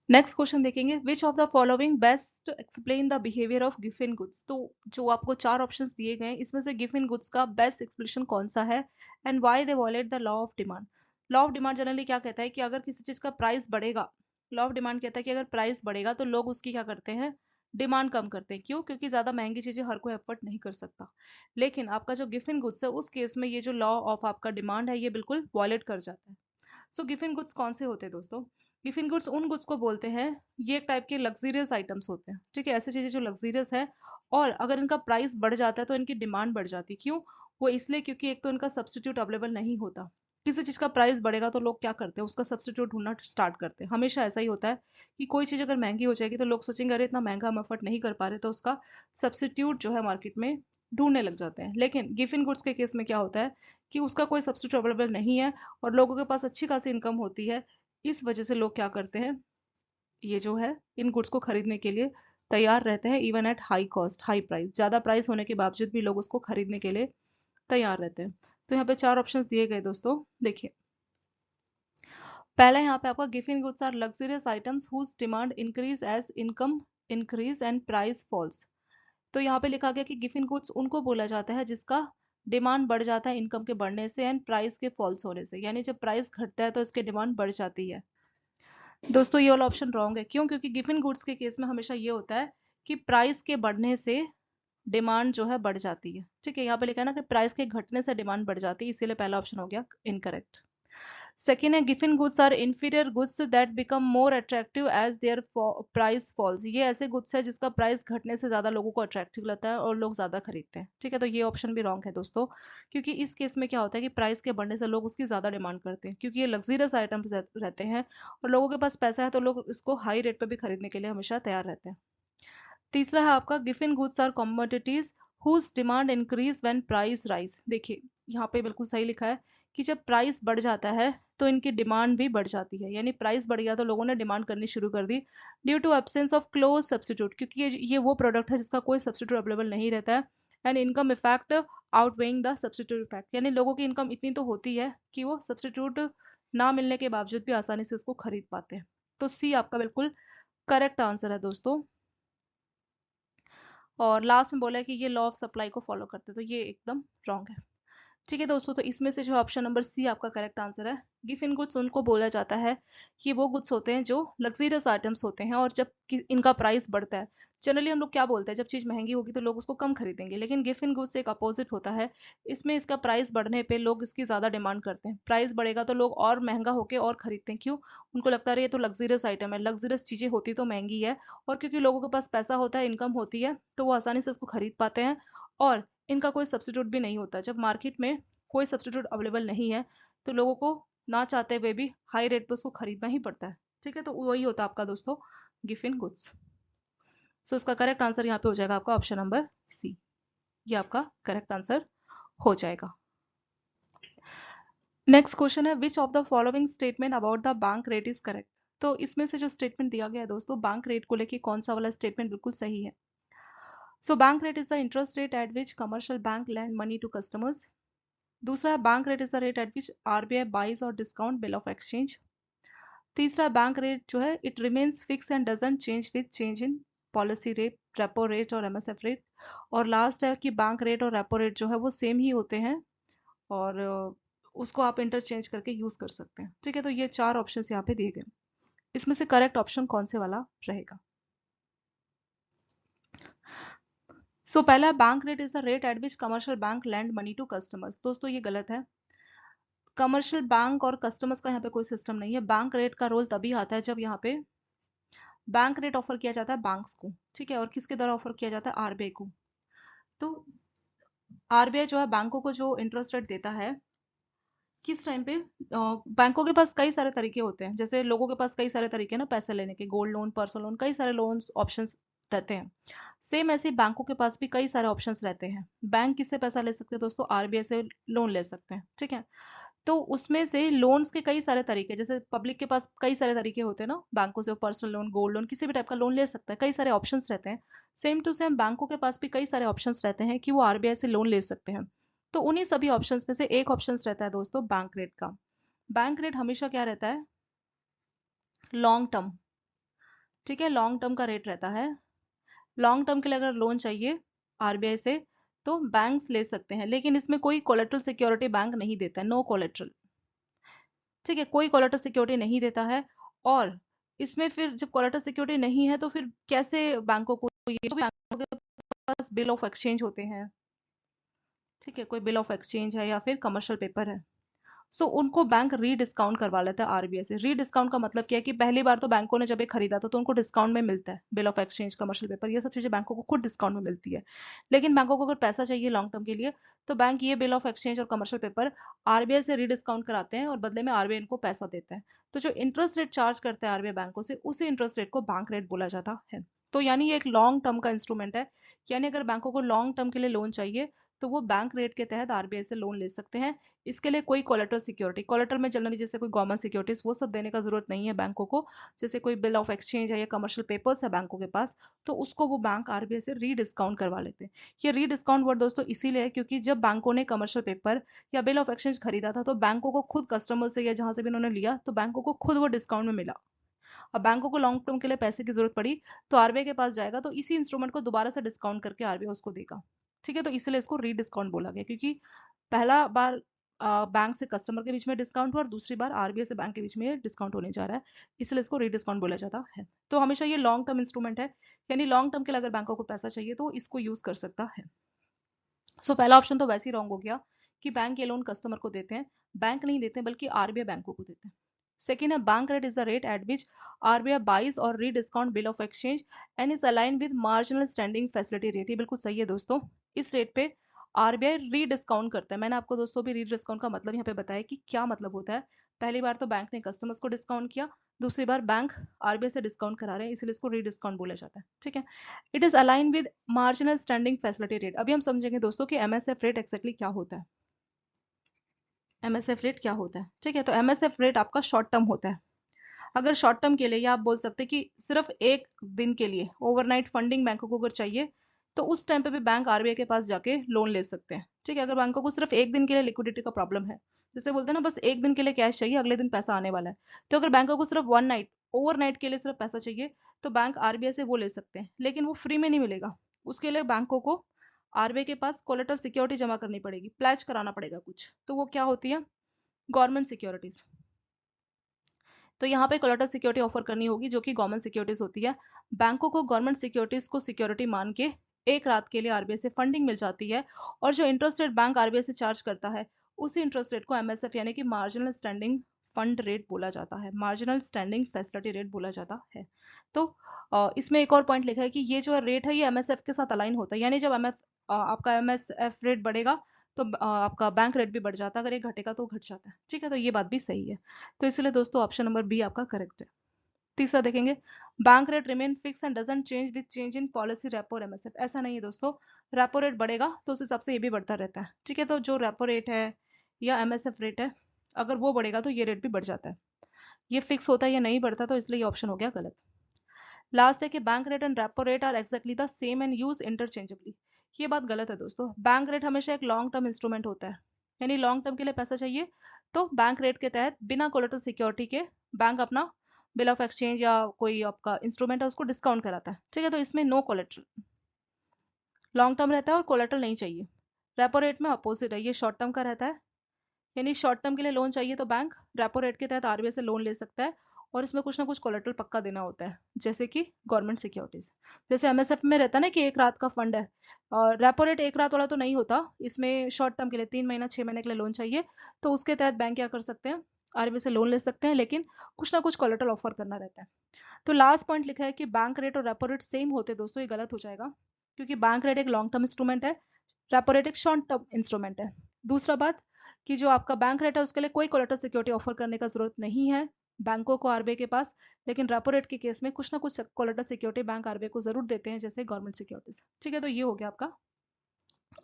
नेक्स्ट क्वेश्चन देखेंगे, which of the following best explain the behaviour of given goods. तो जो आपको चार ऑप्शंस दिए गए हैं इसमें से गिवन गुड्स का बेस्ट एक्सप्लेनेशन कौन सा है, and why they violate the law of demand. Law of demand generally क्या कहता है कि अगर किसी चीज का प्राइस बढ़ेगा, लॉ ऑफ डिमांड कहता है कि अगर प्राइस बढ़ेगा तो लोग उसकी क्या करते हैं, डिमांड कम करते हैं। क्यों? क्योंकि ज्यादा महंगी चीजें हर कोई एफर्ट नहीं कर सकता। लेकिन आपका जो गिवन गुड्स है उस केस में ये जो लॉ ऑफ आपका डिमांड है ये बिल्कुल वॉयलेट कर जाता है। सो गिवन गुड्स कौन से होते हैं दोस्तों? गिवन गुड्स उन गुड्स को बोलते हैं, ये एक टाइप के लग्जरियस आइटम्स होते हैं। ठीक है, ऐसी चीजें जो लग्जरियस है और अगर इनका प्राइस बढ़ जाता है तो इनकी डिमांड बढ़ जाती है। क्यों? वो इसलिए क्योंकि एक तो इनका सब्स्टिट्यूट अवेलेबल नहीं होता। किसी चीज का प्राइस बढ़ेगा तो लोग क्या करते हैं, उसका सब्स्टिट्यूट ढूंढना स्टार्ट करते हैं। हमेशा ऐसा ही होता है कि कोई चीज अगर महंगी हो जाएगी तो लोग सोचेंगे अरे इतना महंगा हम अफोर्ड नहीं कर पा रहे, तो उसका सब्स्टिट्यूट जो है मार्केट में ढूंढने लग जाते हैं। लेकिन गिवन गुड्स के केस में क्या होता है कि उसका कोई सब्स्टिट्यूट अवेलेबल नहीं है और लोगों के पास अच्छी खासी इनकम होती है। इस वजह से लोग क्या करते हैं, ये जो है इन गुड्स को खरीदने के लिए तैयार रहते हैं, even at high cost, high price, ज्यादा प्राइस होने के बावजूद भी लोग उसको खरीदने के लिए तैयार रहते हैं। तो यहाँ पे चार ऑप्शंस दिए गए दोस्तों, देखिए। पहला यहाँ पे आपका given goods are luxurious items whose demand increase as income increase and price falls. तो यहाँ पे लिखा गया कि गिवन गुड्स उनको बोला जाता है जिसका डिमांड बढ़ जाता है इनकम के बढ़ने से एंड प्राइस के फॉल्स होने से, यानी जब प्राइस घटता है तो इसकी डिमांड बढ़ जाती है। दोस्तों ये वाला ऑप्शन रॉन्ग है। क्यों? क्योंकि गिवन गुड्स के केस में हमेशा ये होता है कि प्राइस के बढ़ने से डिमांड जो है बढ़ जाती है। ठीक है, यहाँ पे लिखा है ना कि प्राइस के घटने से डिमांड बढ़ जाती है, इसीलिए पहला ऑप्शन हो गया इनकरेक्ट। सेकेंड है given goods are inferior goods that become more attractive as their price falls. ये ऐसे गुड्स है जिसका प्राइस घटने से ज्यादा लोगों को अट्रैक्टिव लगता है और लोग ज्यादा खरीदते हैं। ठीक है, तो ये ऑप्शन भी रॉन्ग है दोस्तों, क्योंकि इस केस में क्या होता है कि प्राइस के बढ़ने से लोग उसकी ज्यादा डिमांड करते हैं, क्योंकि ये लग्जरियस आइटम्स रहते हैं और लोगों के पास पैसा है तो लोग इसको हाई रेट पे भी खरीदने के लिए हमेशा तैयार रहते हैं। तीसरा है आपका given goods are commodities whose demand increase when price rise. देखिए यहाँ पे बिल्कुल सही लिखा है कि जब प्राइस बढ़ जाता है तो इनकी डिमांड भी बढ़ जाती है, यानी प्राइस बढ़ गया तो लोगों ने डिमांड करनी शुरू कर दी due to absence of close substitute, क्योंकि ये वो प्रोडक्ट है जिसका कोई सब्स्टिट्यूट अवेलेबल नहीं रहता है। And income effect outweighing the substitute effect, यानी लोगों की इनकम इतनी तो होती है कि वो सब्स्टिट्यूट ना मिलने के बावजूद भी आसानी से इसको खरीद पाते हैं। तो सी आपका बिल्कुल करेक्ट आंसर है दोस्तों। और लास्ट में बोला है कि ये लॉ ऑफ सप्लाई को फॉलो करते हैं, तो ये एकदम रॉन्ग है। ठीक है दोस्तों, तो इसमें से जो ऑप्शन नंबर सी आपका करेक्ट आंसर है। गिवन गुड्स उनको बोला जाता है कि वो गुड्स होते हैं जो लग्जरियस आइटम्स होते हैं और जब इनका प्राइस बढ़ता है, जनरली हम लोग क्या बोलते हैं, जब चीज महंगी होगी तो लोग उसको कम खरीदेंगे, लेकिन गिवन गुड्स एक अपोजिट होता है। इसमें इसका प्राइस बढ़ने पे लोग इसकी ज्यादा डिमांड करते हैं, प्राइस बढ़ेगा तो लोग और महंगा होके और खरीदते हैं। क्यों? उनको लगता है ये तो लग्जरियस आइटम है, लग्जरियस चीजें होती तो महंगी है, और क्योंकि लोगों के पास पैसा होता है, इनकम होती है, तो वो आसानी से इसको खरीद पाते हैं और इनका कोई सब्स्टिट्यूट भी नहीं होता। जब मार्केट में कोई सब्स्टिट्यूट अवेलेबल नहीं है तो लोगों को ना चाहते हुए भी हाई रेट पर उसको खरीदना ही पड़ता है। ठीक है, तो वही होता है आपका दोस्तों गिवन गुड्स। सो इसका करेक्ट आंसर यहाँ पे हो जाएगा आपका ऑप्शन नंबर सी, ये आपका करेक्ट आंसर हो जाएगा। नेक्स्ट क्वेश्चन है विच of the following statement about the bank rate is correct. तो इसमें से जो स्टेटमेंट दिया गया है दोस्तों, बैंक रेट को लेके कौन सा वाला स्टेटमेंट बिल्कुल सही है। So bank rate is the interest rate at which commercial bank lend money to customers. दूसरा है bank rate is the rate at which RBI buys और डिस्काउंट बिल ऑफ एक्सचेंज। तीसरा बैंक रेट जो है it remains fix and doesn't change with change in policy rate, repo rate और MSF rate. और last है कि bank rate और repo rate जो है वो सेम ही होते हैं और उसको आप इंटरचेंज करके यूज कर सकते हैं। ठीक है, तो ये चार ऑप्शन यहाँ पे दिए गए, इसमें से करेक्ट ऑप्शन कौन से वाला रहेगा। सो पहला bank rate is the rate at which commercial bank lend money to customers. दोस्तों ये गलत है। कमर्शियल बैंक और कस्टमर्स का यहाँ पे कोई सिस्टम नहीं है। बैंक रेट का रोल तभी आता है जब यहाँ पे बैंक रेट ऑफर किया जाता है बैंक्स को, ठीक है, और किसके द्वारा ऑफर किया जाता है, आरबीआई को। तो आरबीआई जो है बैंकों को जो इंटरेस्ट रेट देता है किस टाइम पे, बैंकों के पास कई सारे तरीके होते हैं, जैसे लोगों के पास कई सारे तरीके हैं ना पैसे लेने के, गोल्ड लोन, पर्सनल लोन, कई सारे लोन्स ऑप्शंस रहते हैं। सेम ऐसे बैंकों के पास भी कई सारे ऑप्शंस रहते हैं। बैंक किससे पैसा ले सकते हैं दोस्तों, आरबीआई से लोन ले सकते हैं, ठीक है। तो उसमें से लोन्स के कई सारे तरीके, जैसे पब्लिक के पास कई सारे तरीके होते हैं ना बैंकों से पर्सनल लोन, गोल्ड लोन, किसी भी टाइप का लोन ले सकता है, कई सारे ऑप्शंस रहते हैं। सेम टू सेम बैंकों के पास भी कई सारे ऑप्शंस रहते हैं कि वो आरबीआई से लोन ले सकते हैं। तो उन्हीं सभी ऑप्शंस में से एक ऑप्शंस रहता है दोस्तों बैंक रेट का। बैंक रेट हमेशा क्या रहता है, लॉन्ग टर्म, ठीक है, लॉन्ग टर्म का रेट रहता है। लॉन्ग टर्म के लिए अगर लोन चाहिए आरबीआई से तो बैंक्स ले सकते हैं, लेकिन इसमें कोई कोलेट्रल सिक्योरिटी बैंक नहीं देता है, नो कोलेट्रल, ठीक है, कोई कोलेट्रल सिक्योरिटी नहीं देता है। और इसमें फिर जब कोलेट्रल सिक्योरिटी नहीं है तो फिर कैसे बैंकों को, ये जो भी बैंकों के पास बिल ऑफ एक्सचेंज होते हैं, ठीक है, कोई बिल ऑफ एक्सचेंज है या फिर कमर्शियल पेपर है, सो उनको बैंक रीडिस्काउंट करवा लेता है आरबीआई से। रीडिस्काउंट का मतलब क्या है कि पहली बार तो बैंकों ने जब ये खरीदा था तो उनको डिस्काउंट में मिलता है, bill of exchange, commercial paper, ये सब चीजें बैंकों को खुद डिस्काउंट में मिलती है। लेकिन बैंकों को अगर पैसा चाहिए लॉन्ग टर्म के लिए तो बैंक ये बिल ऑफ एक्सचेंज और कमर्शियल पेपर आरबीआई से रीडिस्काउंट कराते हैं और बदले में आरबीआई इनको पैसा देता है। तो जो इंटरेस्ट रेट चार्ज करता है आरबीआई बैंकों से, उसी इंटरेस्ट रेट को बैंक रेट बोला जाता है। तो यानी ये एक लॉन्ग टर्म का इंस्ट्रूमेंट है, यानी अगर बैंकों को लॉन्ग टर्म के लिए लोन चाहिए तो वो बैंक रेट के तहत आरबीआई से लोन ले सकते हैं। इसके लिए कोई कोलेटरल सिक्योरिटी, कोलेटरल में जनरली जैसे कोई गवर्नमेंट सिक्योरिटीज वो सब देने का जरूरत नहीं है बैंकों को। जैसे कोई बिल ऑफ एक्सचेंज है या कमर्शियल पेपर्स है बैंकों के पास, तो उसको वो बैंक आरबीआई से रीडिस्काउंट करवा लेते हैं। ये रीडिस्काउंट वर्ड दोस्तों इसीलिए है क्योंकि जब बैंकों ने कमर्शियल पेपर या बिल ऑफ एक्सचेंज खरीदा था तो बैंकों को खुद कस्टमर से या जहां से भी उन्होंने लिया तो बैंकों को खुद वो डिस्काउंट में मिला। अब बैंकों को लॉन्ग टर्म के लिए पैसे की जरूरत पड़ी तो आरबीआई के पास जाएगा तो इसी इंस्ट्रूमेंट को दोबारा से डिस्काउंट करके आरबीआई उसको देगा, ठीक है। तो इसलिए इसको रीडिस्काउंट बोला गया क्योंकि पहला बार बैंक से कस्टमर के बीच में डिस्काउंट हुआ और दूसरी बार आरबीआई से बैंक के बीच में डिस्काउंट होने जा रहा है, इसलिए इसको रीडिस्काउंट बोला जाता है। तो हमेशा ये लॉन्ग टर्म इंस्ट्रूमेंट है, यानी लॉन्ग टर्म के लिए अगर बैंकों को पैसा चाहिए तो इसको यूज कर सकता है। सो पहला ऑप्शन तो वैसे ही रॉन्ग हो गया कि बैंक ये लोन कस्टमर को देते हैं, बैंक नहीं देते बल्कि आरबीआई बैंकों को देते हैं। सेकेंड है bank rate is the rate at which RBI buys or rediscount bill of exchange and is align with marginal standing facility rate. ये बिल्कुल सही है दोस्तों। इस रेट पे आरबीआई रीडिस्काउंट करता है। मैंने आपको दोस्तों भी रीडिस्काउंट का मतलब यहाँ पे बताया कि क्या मतलब होता है। पहली बार तो बैंक ने कस्टमर्स को डिस्काउंट किया, दूसरी बार बैंक आरबीआई से डिस्काउंट करा रहे हैं, इसलिए इसको रीडिस्काउंट बोला जाता है, ठीक है। It is align with marginal standing facility rate. अभी हम समझेंगे दोस्तों कि एमएसएफ रेट एक्जैक्टली क्या होता है। एमएसएफ रेट क्या होता है, ठीक है, तो एमएसएफ रेट आपका शॉर्ट टर्म होता है। अगर शॉर्ट टर्म के लिए या आप बोल सकते हैं कि सिर्फ एक दिन के लिए ओवरनाइट फंडिंग बैंकों को अगर चाहिए तो उस टाइम पे भी बैंक आरबीआई के पास जाके लोन ले सकते हैं, ठीक है। अगर बैंकों को सिर्फ एक दिन के लिए लिक्विडिटी का प्रॉब्लम है, जैसे बोलते हैं ना बस एक दिन के लिए कैश चाहिए, अगले दिन पैसा आने वाला है, तो अगर बैंकों को सिर्फ वन नाइट ओवरनाइट के लिए सिर्फ पैसा चाहिए तो बैंक आरबीआई से वो ले सकते हैं, लेकिन वो फ्री में नहीं मिलेगा। उसके लिए बैंकों को आरबीआई के पास कोलेटरल सिक्योरिटी जमा करनी पड़ेगी, प्लेज कराना पड़ेगा कुछ, तो वो क्या होती है, गवर्नमेंट सिक्योरिटीज। तो यहाँ पे कोलेटरल सिक्योरिटी ऑफर करनी होगी जो कि गवर्नमेंट सिक्योरिटीज होती है। बैंकों को गवर्नमेंट सिक्योरिटीज को सिक्योरिटी मान के एक रात के लिए आरबीआई से फंडिंग मिल जाती है और जो इंटरेस्ट रेट बैंक आरबीआई से चार्ज करता है उसी इंटरेस्ट रेट को एमएसएफ यानी कि मार्जिनल स्टैंडिंग फंड रेट बोला जाता है, मार्जिनल स्टैंडिंग फैसिलिटी रेट बोला जाता है। तो इसमें एक और पॉइंट लिखा है कि ये जो रेट है ये एमएसएफ के साथ अलाइन होता है, यानी जब आपका एमएसएफ रेट बढ़ेगा तो आपका बैंक रेट भी बढ़ जाता है, अगर ये घटेगा तो घट जाता है, ठीक है। तो ये बात भी सही है, तो इसलिए दोस्तों ऑप्शन नंबर बी आपका करेक्ट है। तीसरा देखेंगे, bank rate remain fix and doesn't change with change in policy repo और एमएसएफ। ऐसा नहीं है दोस्तों, रेपो रेट बढ़ेगा तो उस हिसाब से ये भी बढ़ता रहता है, ठीक है। तो जो रेपो रेट है या एमएसएफ रेट है अगर वो बढ़ेगा तो ये रेट भी बढ़ जाता है। ये फिक्स होता है, ये नहीं बढ़ता, तो इसलिए ये ऑप्शन हो गया गलत। लास्ट है कि bank rate and repo rate are exactly the same and use interchangeably. ये बात गलत है दोस्तों। बैंक रेट हमेशा एक लॉन्ग टर्म इंस्ट्रूमेंट होता है, यानी लॉन्ग टर्म के लिए पैसा चाहिए तो बैंक रेट के तहत बिना कोलेटरल सिक्योरिटी के बैंक अपना बिल ऑफ एक्सचेंज या कोई आपका इंस्ट्रूमेंट है उसको डिस्काउंट कराता है। ठीक है, तो इसमें नो कोलेटरल, लॉन्ग टर्म रहता है और कोलेटरल नहीं चाहिए। रेपो रेट में अपोजिट है, ये शॉर्ट टर्म का रहता है, यानी शॉर्ट टर्म के लिए लोन चाहिए तो बैंक रेपो रेट के तहत आरबीआई से लोन ले सकता है, और इसमें कुछ ना कुछ कोलेटरल पक्का देना होता है, जैसे कि गवर्नमेंट सिक्योरिटीज। जैसे एमएसएफ में रहता है ना कि एक रात का फंड है, और रेपो रेट एक रात वाला तो नहीं होता, इसमें शॉर्ट टर्म के लिए 3 महीना 6 महीने के लिए लोन चाहिए, तो उसके तहत बैंक क्या कर सकते हैं, आरबीआई से लोन ले सकते हैं, लेकिन कुछ ना कुछ कोलेटरल ऑफर करना रहता है। तो लास्ट पॉइंट लिखा है कि बैंक रेट और रेपो रेट सेम होते हैं दोस्तों, ये गलत हो जाएगा, क्योंकि बैंक रेट एक लॉन्ग टर्म इंस्ट्रूमेंट है, रेपो रेट एक शॉर्ट टर्म इंस्ट्रूमेंट है। दूसरा बात कि जो आपका बैंक रेट है उसके लिए कोई कोलेटरल सिक्योरिटी ऑफर करने का जरूरत नहीं है बैंकों को आरबीआई के पास, लेकिन रेपो रेट के केस में कुछ ना कुछ कोलेटरल सिक्योरिटी बैंक आरबीआई को जरूर देते हैं, जैसे गवर्नमेंट सिक्योरिटीज। ठीक है, तो ये हो गया आपका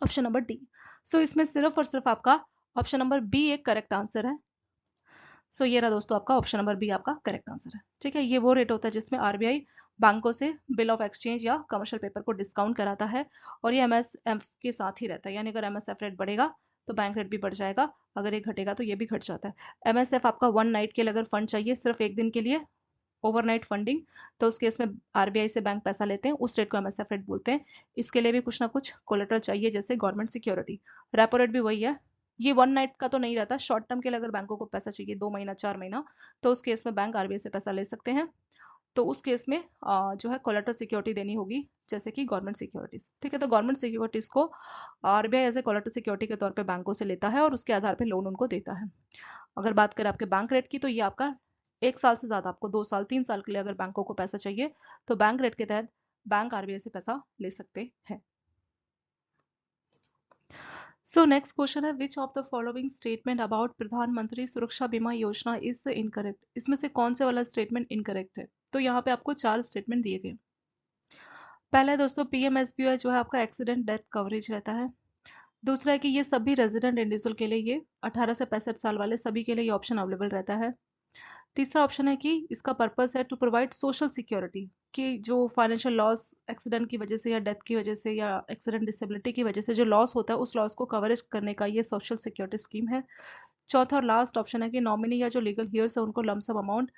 ऑप्शन नंबर डी। सो इसमें सिर्फ और सिर्फ आपका ऑप्शन नंबर बी एक करेक्ट आंसर है। सो ये रहा दोस्तों आपका ऑप्शन नंबर बी आपका करेक्ट आंसर है। ठीक है, ये वो रेट होता है जिसमें आरबीआई बैंकों से बिल ऑफ एक्सचेंज या कमर्शियल पेपर को डिस्काउंट कराता है, और ये एमएसएफ के साथ ही रहता है, यानी अगर एमएसएफ रेट बढ़ेगा तो बैंक रेट भी बढ़ जाएगा, अगर ये घटेगा तो ये भी घट जाता है। एमएसएफ आपका 1 नाइट के लिए अगर फंड चाहिए सिर्फ एक दिन के लिए, ओवरनाइट फंडिंग, तो उस केस में आरबीआई से बैंक पैसा लेते हैं, उस रेट को एमएसएफ रेट बोलते हैं। इसके लिए भी कुछ ना कुछ कोलेटरल चाहिए, जैसे गवर्नमेंट सिक्योरिटी। रेपो रेट भी वही है, ये 1 नाइट का तो नहीं रहता, शॉर्ट टर्म के लिए अगर बैंकों को पैसा चाहिए 2 महीना 4 महीना, तो उस केस में बैंक आरबीआई से पैसा ले सकते हैं, तो उस केस में जो है कोलेटरल सिक्योरिटी देनी होगी, जैसे कि गवर्नमेंट सिक्योरिटीज। ठीक है, तो गवर्नमेंट सिक्योरिटीज को RBI as a collateral security के तौर पे बैंकों से लेता है और उसके आधार पे लोन उनको देता है। अगर बात करें आपके बैंक रेट की, तो ये आपका 1 साल से ज्यादा, आपको 2 साल 3 साल के लिए अगर बैंकों को पैसा चाहिए तो बैंक रेट के तहत बैंक आरबीआई से पैसा ले सकते हैं। सो नेक्स्ट क्वेश्चन है, विच of the following statement about प्रधानमंत्री सुरक्षा बीमा योजना इज इनकरेक्ट। इसमें से कौन से वाला स्टेटमेंट इनकरेक्ट है? तो यहाँ पे आपको 4 स्टेटमेंट दिए गए। पहला है दोस्तों, पीएमएसबीवाई जो है आपका एक्सीडेंट डेथ कवरेज रहता है। दूसरा है कि ये सभी रेजिडेंट इंडिविजुअल के लिए, ये 18 से 65 साल वाले सभी के लिए ये ऑप्शन अवेलेबल रहता है। तीसरा ऑप्शन है कि इसका पर्पस है टू प्रोवाइड सोशल सिक्योरिटी, कि जो फाइनेंशियल लॉस एक्सीडेंट की वजह से या डेथ की वजह से या एक्सीडेंट डिसेबिलिटी की वजह से जो लॉस होता है उस लॉस को कवरेज करने का ये सोशल सिक्योरिटी स्कीम है। चौथा और लास्ट ऑप्शन है कि नॉमिनी या जो लीगल हियर्स है उनको लमसम अमाउंट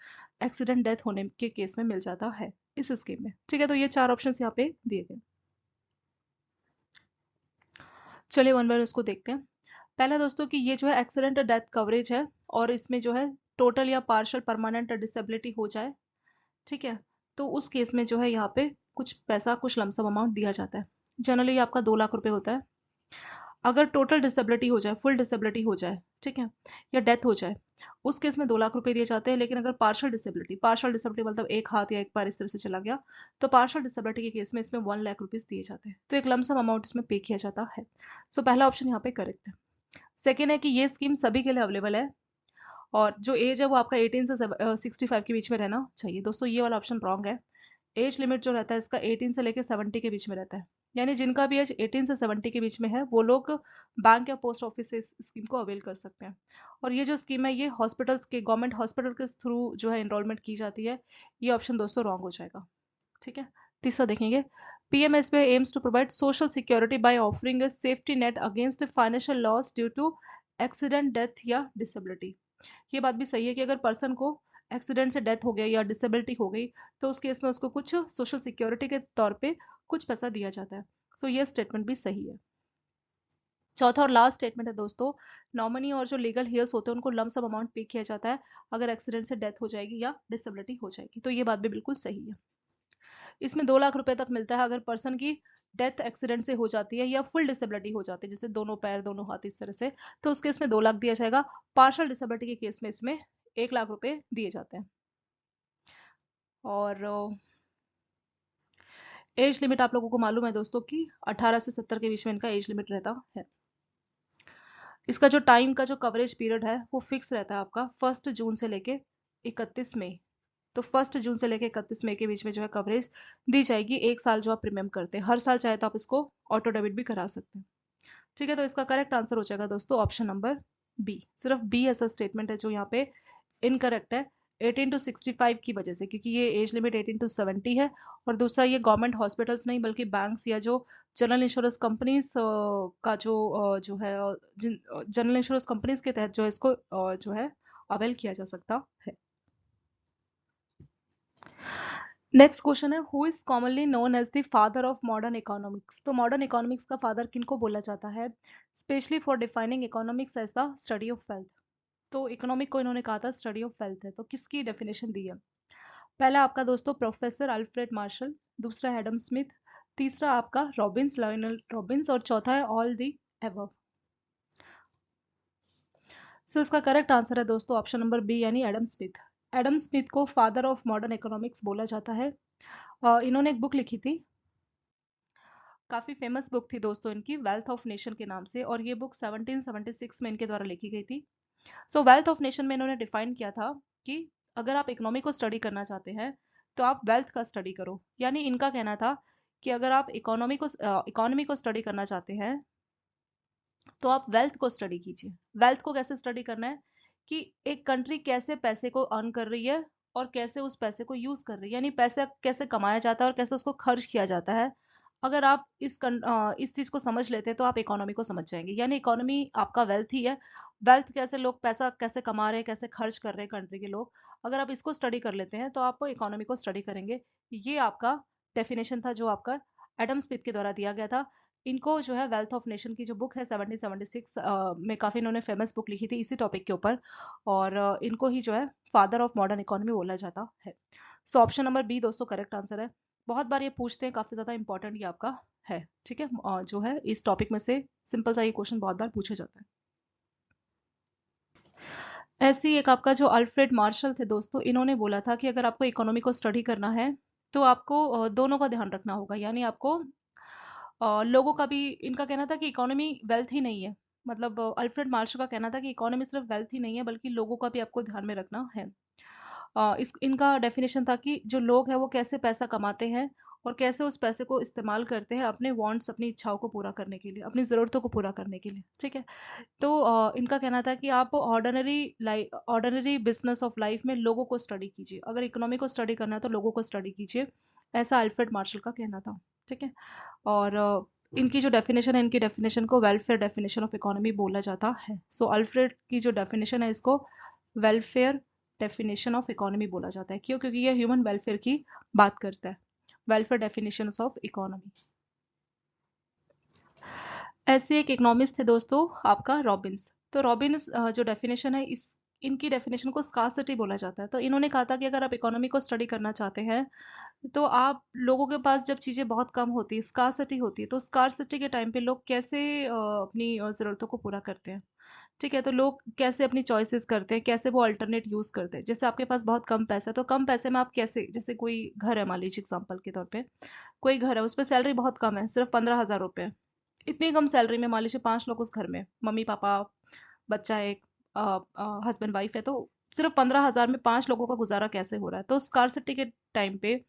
एक्सीडेंट डेथ होने के केस में मिल जाता है इस स्कीम में। ठीक है, तो ये 4 ऑप्शन यहाँ पे दिए गए। चलिए वन बाय इसको देखते हैं। पहला दोस्तों कि ये जो है एक्सीडेंट डेथ कवरेज है, और इसमें जो है टोटल या पार्शियल परमानेंट डिसेबिलिटी हो जाए, ठीक है, तो उस केस में जो है यहाँ पे कुछ पैसा, कुछ लमसम अमाउंट दिया जाता है। जनरली आपका 2 लाख रुपए होता है। अगर टोटल डिसेबिलिटी हो जाए, फुल डिसेबिलिटी हो जाए, ठीक है, या डेथ हो जाए, उस केस में 2 लाख रुपए दिए जाते हैं। लेकिन अगर पार्शियल डिसेबिलिटी मतलब एक हाथ या एक पैर इस तरह से चला गया, तो पार्शियल डिसेबिलिटी के केस में इसमें 1 लाख रुपीज दिए जाते हैं, तो एक लमसम अमाउंट इसमें पे किया जाता है। सो पहला ऑप्शन यहाँ पे करेक्ट है। सेकेंड है कि ये स्कीम सभी के लिए अवेलेबल है, और जो एज है वो आपका 18 से 65 के बीच में रहना चाहिए। दोस्तों ये वाला ऑप्शन रॉन्ग है। एज लिमिट जो रहता है इसका 18 से लेकर 70 के बीच में रहता है, यानी जिनका भी एज 18 से 70 के बीच में है वो लोग बैंक या पोस्ट ऑफिस से इस स्कीम को अवेल कर सकते हैं। और ये जो स्कीम है ये हॉस्पिटल्स के, गवर्नमेंट हॉस्पिटल के थ्रू जो है एनरोलमेंट की जाती है। ये ऑप्शन दोस्तों रॉन्ग हो जाएगा। ठीक है, तीसरा देखेंगे, PMSBI aims to provide social security by offering a safety net against financial loss due to accident, death या disability। ये बात भी सही है कि अगर पर्सन को एक्सीडेंट से डेथ हो गया या डिसेबिलिटी हो गई, तो उस केस में उसको कुछ सोशल सिक्योरिटी के तौर पे कुछ पैसा दिया जाता है। सो ये स्टेटमेंट भी सही है। चौथा और लास्ट स्टेटमेंट है दोस्तों, नॉमिनी और जो लीगल हियर्स होते हैं उनको लमसम अमाउंट पे किया जाता है अगर एक्सीडेंट से डेथ हो जाएगी या डिसेबिलिटी हो जाएगी, तो ये बात भी बिल्कुल सही है। इसमें 2 लाख रुपए तक मिलता है अगर पर्सन की डेथ एक्सीडेंट से हो जाती है या फुल डिसेबिलिटी हो जाती है, जैसे दोनों पैर दोनों हाथ इस तरह से, तो उस केस में 2 लाख दिया जाएगा। पार्शियल डिसेबिलिटी के केस में इसमें 1 लाख रुपए दिए जाते हैं। और एज लिमिट आप लोगों को मालूम है दोस्तों कि 18 से 70 के बीच में इनका एज लिमिट रहता है। इसका जो टाइम का जो कवरेज पीरियड है वो फिक्स रहता है आपका 1 जून से लेके 31 मई। तो 1 जून से लेके 31 मई के बीच में जो है कवरेज दी जाएगी, 1 साल जो आप प्रीमियम करते हैं। हर साल चाहे तो आप इसको ऑटो डेबिट भी करा सकते हैं। ठीक है, तो इसका करेक्ट आंसर हो जाएगा दोस्तों ऑप्शन नंबर बी, सिर्फ बी ऐसा स्टेटमेंट है जो यहाँ पे इनकरेक्ट है 18 to 65 की वजह से, क्योंकि ये एज लिमिट 18 to 70 है। और दूसरा, ये गवर्नमेंट हॉस्पिटल्स नहीं बल्कि बैंक्स या जो जनरल इंश्योरेंस कंपनीज का जो है जनरल इंश्योरेंस कंपनीज के तहत जो इसको जो है अवेल किया जा सकता है। नेक्स्ट क्वेश्चन है, who is commonly known as the father of modern economics. तो मॉडर्न इकोनॉमिक्स का फादर किनको बोला जाता है? Specially for defining economics as the study of wealth. तो इकोनॉमिक को इन्होंने कहा था स्टडी ऑफ वेल्थ है। तो किसकी डेफिनेशन दी है? पहला आपका दोस्तों प्रोफेसर अल्फ्रेड मार्शल, दूसरा एडम स्मिथ, तीसरा आपका रॉबिन्स, लायनल रॉबिन्स, और चौथा है ऑल दी एबव। सो इसका करेक्ट आंसर है दोस्तों ऑप्शन नंबर बी यानी एडम स्मिथ। एडम स्मिथ को फादर ऑफ मॉडर्न इकोनॉमिक्स बोला जाता है। इन्होंने एक बुक लिखी थी, काफी फेमस बुक थी दोस्तों इनकी, वेल्थ ऑफ नेशन के नाम से, और ये बुक 1776 में इनके द्वारा लिखी गई थी। सो वेल्थ ऑफ नेशन में इन्होंने डिफाइन किया था कि अगर आप इकोनॉमी को स्टडी करना चाहते हैं तो आप वेल्थ का स्टडी करो। यानी इनका कहना था कि अगर आप इकोनॉमी को स्टडी करना चाहते हैं तो आप वेल्थ को स्टडी कीजिए। वेल्थ को कैसे स्टडी करना है कि एक कंट्री कैसे पैसे को अर्न कर रही है और कैसे उस पैसे को यूज कर रही है, यानी पैसा कैसे कमाया जाता है और कैसे उसको खर्च किया जाता है। अगर आप इस चीज को समझ लेते हैं तो आप इकोनॉमी को समझ जाएंगे। यानी इकोनॉमी आपका वेल्थ ही है। वेल्थ कैसे लोग पैसा कैसे कमा रहे हैं, कैसे खर्च कर रहे हैं कंट्री के लोग, अगर आप इसको स्टडी कर लेते हैं तो आप इकोनॉमी को स्टडी करेंगे। ये आपका डेफिनेशन था जो आपका एडम स्मिथ के द्वारा दिया गया था। इनको जो है वेल्थ ऑफ नेशन की जो बुक है 1776 में काफी इन्होंने फेमस बुक लिखी थी इसी टॉपिक के ऊपर, और इनको ही जो है फादर ऑफ मॉडर्न इकोनॉमी बोला जाता है। सो ऑप्शन नंबर बी दोस्तों करेक्ट आंसर है। बहुत बार ये पूछते हैं, काफी ज्यादा इंपॉर्टेंट ये आपका है। ठीक है, जो है इस टॉपिक में से सिंपल सा ये क्वेश्चन बहुत बार पूछा जाता है। ऐसे ही एक आपका जो अल्फ्रेड मार्शल थे दोस्तों, इन्होंने बोला था कि अगर आपको इकोनॉमी को स्टडी करना है तो आपको दोनों का ध्यान रखना होगा। यानी आपको लोगों का भी, इनका कहना था कि इकोनॉमी वेल्थ ही नहीं है। मतलब अल्फ्रेड मार्शल का कहना था कि इकोनॉमी सिर्फ वेल्थ ही नहीं है बल्कि लोगों का भी आपको ध्यान में रखना है। इस इनका डेफिनेशन था कि जो लोग हैं वो कैसे पैसा कमाते हैं और कैसे उस पैसे को इस्तेमाल करते हैं अपने वांट्स, अपनी इच्छाओं को पूरा करने के लिए, अपनी ज़रूरतों को पूरा करने के लिए। ठीक है, तो इनका कहना था कि आप ऑर्डिनरी बिजनेस ऑफ लाइफ में लोगों को स्टडी कीजिए। अगर इकोनॉमी को स्टडी करना है तो लोगों को स्टडी कीजिए, ऐसा अल्फ्रेड मार्शल का कहना था। ठीक है, और इनकी जो डेफिनेशन है, इनकी डेफिनेशन को वेलफेयर डेफिनेशन ऑफ इकोनॉमी बोला जाता है। सो अल्फ्रेड की जो डेफिनेशन है इसको वेलफेयर डेफिनेशन ऑफ इकोनॉमी बोला जाता है। क्यों? क्योंकि ये ह्यूमन वेलफेयर की बात करता है। Welfare definition of economy. ऐसे एक इकोनॉमिस्ट थे दोस्तों आपका रॉबिन्स। तो रॉबिन्स जो डेफिनेशन है, इस इनकी डेफिनेशन को स्कार्सिटी बोला जाता है। तो इन्होंने कहा था कि अगर आप इकोनॉमी को स्टडी करना चाहते हैं तो आप लोगों के पास जब चीजें बहुत कम होती है, स्कार्सिटी होती है, तो स्कार्सिटी के टाइम पे लोग कैसे अपनी जरूरतों को पूरा करते हैं। ठीक है, तो लोग कैसे अपनी चॉइसेस करते हैं, कैसे वो अल्टरनेट यूज करते हैं। जैसे आपके पास बहुत कम पैसा है तो कम पैसे में आप कैसे, जैसे कोई घर है मान लीजिए एग्जाम्पल के तौर पे, कोई घर है उस पर सैलरी बहुत कम है, सिर्फ 15,000 रुपए। इतनी कम सैलरी में मान लीजिए 5 लोग उस घर में, मम्मी पापा बच्चा एक, हस्बैंड वाइफ है, तो सिर्फ 15,000 में 5 लोगों का गुजारा कैसे हो रहा है। तो स्कार्सिटी के टाइम पे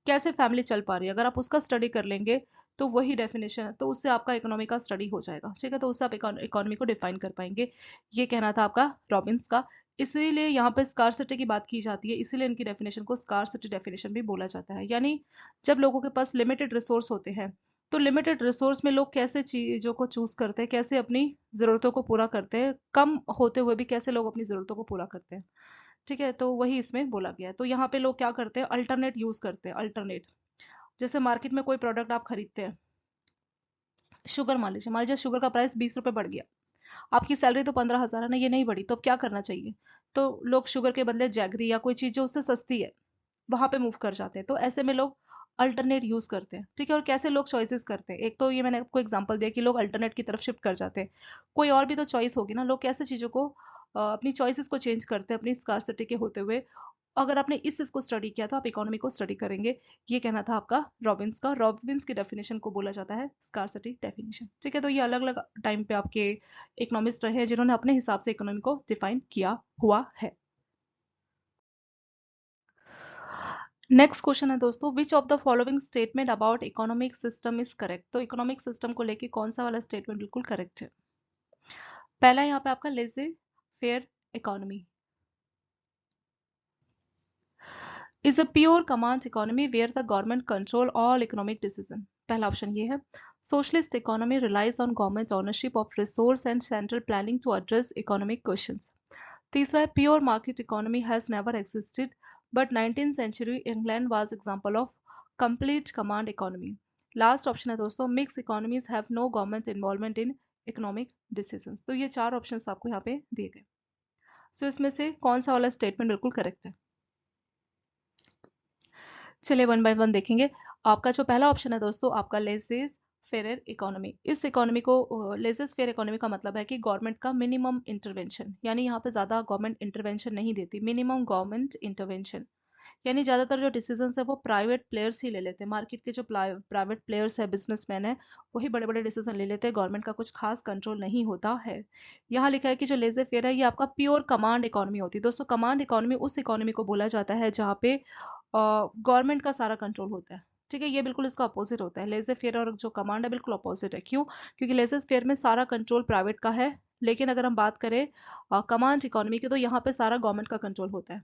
कैसे फैमिली चल पा रही है, अगर आप उसका स्टडी कर लेंगे तो वही डेफिनेशन है, तो उससे आपका इकोनॉमी का स्टडी हो जाएगा। ठीक है, तो उससे आप इकोनॉमी को डिफाइन कर पाएंगे। ये कहना था आपका रॉबिन्स का। इसीलिए यहाँ पे स्कार्सिटी की बात की जाती है, इसीलिए इनकी डेफिनेशन को स्कार्सिटी डेफिनेशन भी बोला जाता है। यानी जब लोगों के पास लिमिटेड रिसोर्स होते हैं तो लिमिटेड रिसोर्स में लोग कैसे चीजों को चूज करते हैं, कैसे अपनी जरूरतों को पूरा करते हैं, कम होते हुए भी कैसे लोग अपनी जरूरतों को पूरा करते हैं। ठीक है, तो वही इसमें बोला गया है। तो यहाँ पे लोग क्या करते हैं, अल्टरनेट यूज करते हैं। अल्टरनेट, जैसे मार्केट में कोई प्रोडक्ट आप खरीदते हैं, शुगर मान लीजिए शुगर का प्राइस 20 रुपए बढ़ गया, आपकी सैलरी तो 15,000 है ना, ये नहीं बढ़ी, तो अब क्या करना चाहिए? तो लोग शुगर के बदले जैगरी या कोई चीज जो उससे सस्ती है वहां पे मूव कर जाते हैं। तो ऐसे में लोग अल्टरनेट यूज करते हैं। ठीक है, और कैसे लोग चॉइसेस करते हैं, एक तो ये मैंने आपको एग्जांपल दिया कि लोग अल्टरनेट की तरफ शिफ्ट कर जाते हैं। कोई और भी तो चॉइस होगी ना, लोग कैसे चीजों को अपनी चॉइसेस को चेंज करते हैं अपनी स्कार्सिटी के होते हुए। अगर आपने इस चीज को स्टडी किया तो आप इकोनॉमी को स्टडी करेंगे। ये कहना था आपका रॉबिन्स का। रॉबिन्स की डेफिनेशन को बोला जाता है स्कार्सिटी डेफिनेशन। ठीक है, तो ये अलग अलग टाइम पे आपके इकोनॉमिस्ट रहे हैं जिन्होंने अपने हिसाब से इकोनॉमी को डिफाइन किया हुआ है। नेक्स्ट क्वेश्चन है दोस्तों, विच of the following statement about economic system is correct. तो इकोनॉमिक सिस्टम को लेके कौन सा वाला स्टेटमेंट बिल्कुल करेक्ट है? पहला यहाँ पे आपका lazy fair economy is a pure command economy where the government control all economic decision. पहला ऑप्शन ये है. Socialist economy relies on government ownership of resource and central planning to address economic questions. तीसरा है pure market economy has never existed, but 19th century England was example of complete command economy. Last option है दोस्तों, mixed economies have no government involvement in economic decisions. तो ये चार options आपको यहाँ पे दिए गए. सो इसमें से कौन सा वाला स्टेटमेंट बिल्कुल करेक्ट है? चलिए वन बाय वन देखेंगे. आपका जो पहला ऑप्शन है दोस्तों, आपका लेजेस फेयर इकोनॉमी. इस इकोनॉमी को, लेजेस फेयर इकोनॉमी का मतलब है कि गवर्नमेंट का मिनिमम इंटरवेंशन, यानी यहाँ पे ज्यादा गवर्नमेंट इंटरवेंशन नहीं देती. मिनिमम गवर्नमेंट इंटरवेंशन यानी ज्यादातर जो डिसीजंस है वो प्राइवेट प्लेयर्स ही ले लेते हैं. मार्केट के जो प्राइवेट प्लेयर्स है, बिजनेसमैन है, वही बड़े बड़े डिसीजन ले लेते हैं. गवर्नमेंट का कुछ खास कंट्रोल नहीं होता है. यहाँ लिखा है कि जो लेजे फेयर है ये आपका प्योर कमांड इकोनॉमी होती है. दोस्तों कमांड इकोनॉमी उस इकोनॉमी को बोला जाता है जहाँ पे गवर्नमेंट का सारा कंट्रोल होता है. ठीक है, ये बिल्कुल इसका अपोजिट होता है. लेजे फेयर और जो कमांड है बिल्कुल अपोजिट है. क्यों? क्योंकि लेजे फेयर में सारा कंट्रोल प्राइवेट का है, लेकिन अगर हम बात करें कमांड इकोनॉमी की, तो यहाँ पे सारा गवर्नमेंट का कंट्रोल होता है.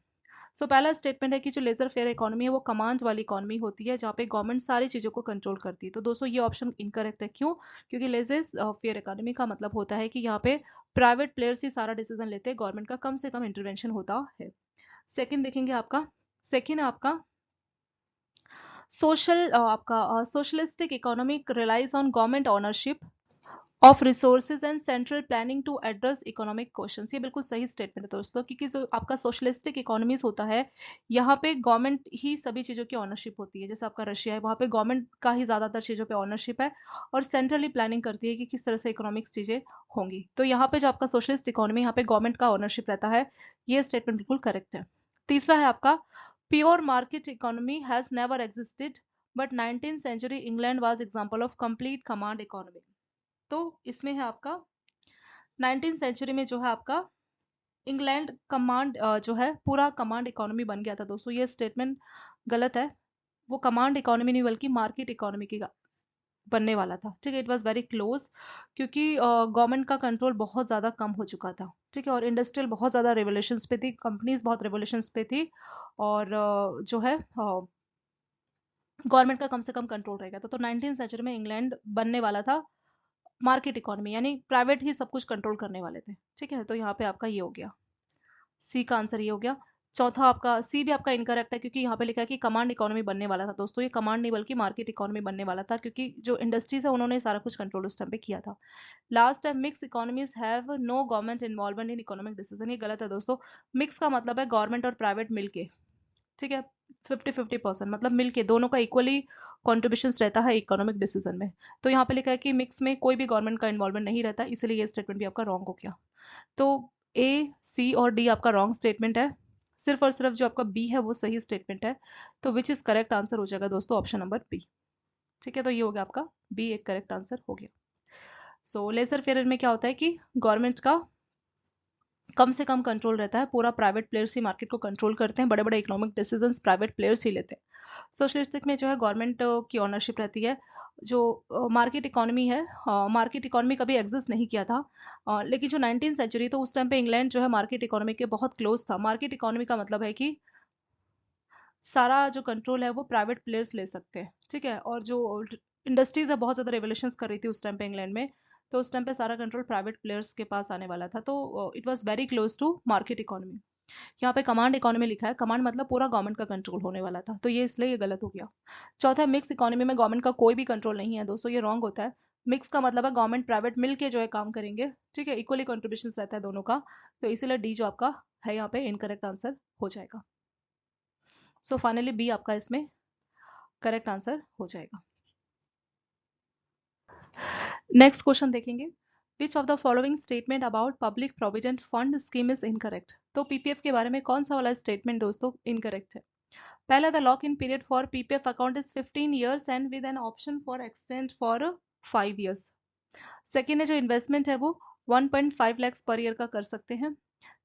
सो पहला स्टेटमेंट है कि जो लेजर फेयर इकोनॉमी है वो कमांड वाली इकोनॉमी होती है जहाँ पे गवर्नमेंट सारी चीजों को कंट्रोल करती है. तो दोस्तों ये ऑप्शन इनकरेक्ट है. क्यों? क्योंकि लेजर फेयर इकोनॉमी का मतलब होता है कि यहाँ पे प्राइवेट प्लेयर्स ही सारा डिसीजन लेते हैं, गवर्नमेंट का कम से कम इंटरवेंशन होता है. सेकंड देखेंगे आपका. सेकंड है आपका socialistic economic relies on government ownership of resources and central planning to address economic questions. ये बिल्कुल सही स्टेटमेंट है दोस्तों, क्योंकि जो आपका सोशलिस्टिक इकोनॉमीज होता है यहाँ पे गवर्नमेंट ही सभी चीजों की ऑनरशिप होती है. जैसे आपका रशिया है, वहाँ पे गवर्नमेंट का ही ज्यादातर चीजों पे ऑनरशिप है और सेंट्रली प्लानिंग करती है कि किस तरह से इकोनॉमिक्स चीजें होंगी. तो यहाँ पे जो आपका सोशलिस्ट इकोनॉमी, यहाँ पे गवर्नमेंट का ऑनरशिप रहता है. ये स्टेटमेंट बिल्कुल करेक्ट है. तीसरा है आपका pure market economy has never existed but 19th century England was example of complete command economy. तो इसमें है आपका 19th सेंचुरी में जो है आपका इंग्लैंड कमांड जो है पूरा कमांड इकोनॉमी बन गया था. दोस्तों ये स्टेटमेंट गलत है. वो कमांड इकोनॉमी नहीं बल्कि मार्केट इकोनॉमी की बनने वाला था. ठीक है, इट वाज वेरी क्लोज, क्योंकि गवर्नमेंट का कंट्रोल बहुत ज्यादा कम हो चुका था. ठीक है, और इंडस्ट्रियल बहुत ज्यादा रेवोल्यूशंस पे थी, कंपनीज बहुत रेवोल्यूशंस पे थी, और जो है गवर्नमेंट का कम से कम कंट्रोल रहेगा. तो 19th सेंचुरी में इंग्लैंड बनने वाला था मार्केट इकोनॉमी, यानी प्राइवेट ही सब कुछ कंट्रोल करने वाले थे. ठीक है, तो यहाँ पे आपका ये हो गया, सी का आंसर ये हो गया. चौथा आपका सी भी आपका इनकरेक्ट है, क्योंकि यहाँ पे लिखा है कि कमांड इकोनॉमी बनने वाला था. दोस्तों ये कमांड नहीं बल्कि मार्केट इकोनॉमी बनने वाला था, क्योंकि जो इंडस्ट्रीज है उन्होंने सारा कुछ कंट्रोल उस टाइम पे किया था. लास्ट है mix economies have no government involvement in economic decision. ये गलत है दोस्तों. मिक्स का मतलब है गवर्नमेंट और प्राइवेट मिलके. ठीक है, 50-50% मतलब मिलके दोनों का इक्वली कॉन्ट्रीब्यूशन रहता है इकोनॉमिक डिसीजन में. तो यहाँ पे लिखा है कि मिक्स में कोई भी गवर्नमेंट का इन्वॉल्वमेंट नहीं रहता, इसलिए ये स्टेटमेंट भी आपका रॉन्ग हो गया. तो ए, सी और डी आपका रॉन्ग स्टेटमेंट है. सिर्फ और सिर्फ जो आपका बी है वो सही स्टेटमेंट है. तो विच इज करेक्ट आंसर हो जाएगा दोस्तों ऑप्शन नंबर बी. ठीक है, तो ये हो गया आपका बी एक करेक्ट आंसर हो गया. सो लेजर फेयर में क्या होता है कि गवर्नमेंट का कम से कम कंट्रोल रहता है, पूरा प्राइवेट प्लेयर्स ही मार्केट को कंट्रोल करते हैं, बड़े बड़े इकोनॉमिक डिसीजंस प्राइवेट प्लेयर्स ही लेते हैं. सोशलिस्टिक में जो है गवर्नमेंट की ओनरशिप रहती है. जो मार्केट इकोनॉमी है, मार्केट इकोनॉमी कभी एग्जिस्ट नहीं किया था, लेकिन जो 19th सेंचुरी, तो उस टाइम पे इंग्लैंड जो है मार्केट इकोनॉमी के बहुत क्लोज था. मार्केट इकोनॉमी का मतलब है कि सारा जो कंट्रोल है वो प्राइवेट प्लेयर्स ले सकते हैं. ठीक है, और जो इंडस्ट्रीज है बहुत ज्यादा रेवोल्यूशंस कर रही थी उस टाइम पे इंग्लैंड में, तो उस टाइम पे सारा कंट्रोल प्राइवेट प्लेयर्स के पास आने वाला था. तो it was very close to market economy. यहाँ पे कमांड इकोनॉमी लिखा है, कमांड मतलब पूरा गवर्नमेंट का कंट्रोल होने वाला था, तो ये इसलिए ये गलत हो गया. चौथा, मिक्स इकोनॉमी में गवर्नमेंट का कोई भी कंट्रोल नहीं है. दोस्तों ये रॉन्ग होता है. मिक्स का मतलब है गवर्नमेंट प्राइवेट मिल के जो है काम करेंगे. ठीक है, इक्वली कॉन्ट्रीब्यूशन रहता है दोनों का. तो इसीलिए डी जो आपका है यहाँ पे इनकरेक्ट आंसर हो जाएगा. सो फाइनली बी आपका इसमें करेक्ट आंसर हो जाएगा. नेक्स्ट क्वेश्चन देखेंगे. Which of the following statement about public provident fund scheme is incorrect. तो पीपीएफ के बारे में कौन सा वाला स्टेटमेंट दोस्तों इनकरेक्ट है? पहला, the lock in period for PPF account is 15 years and with an option for extend for 5 years. Second है जो इन्वेस्टमेंट है वो 1.5 lakhs पर ईयर का कर सकते हैं.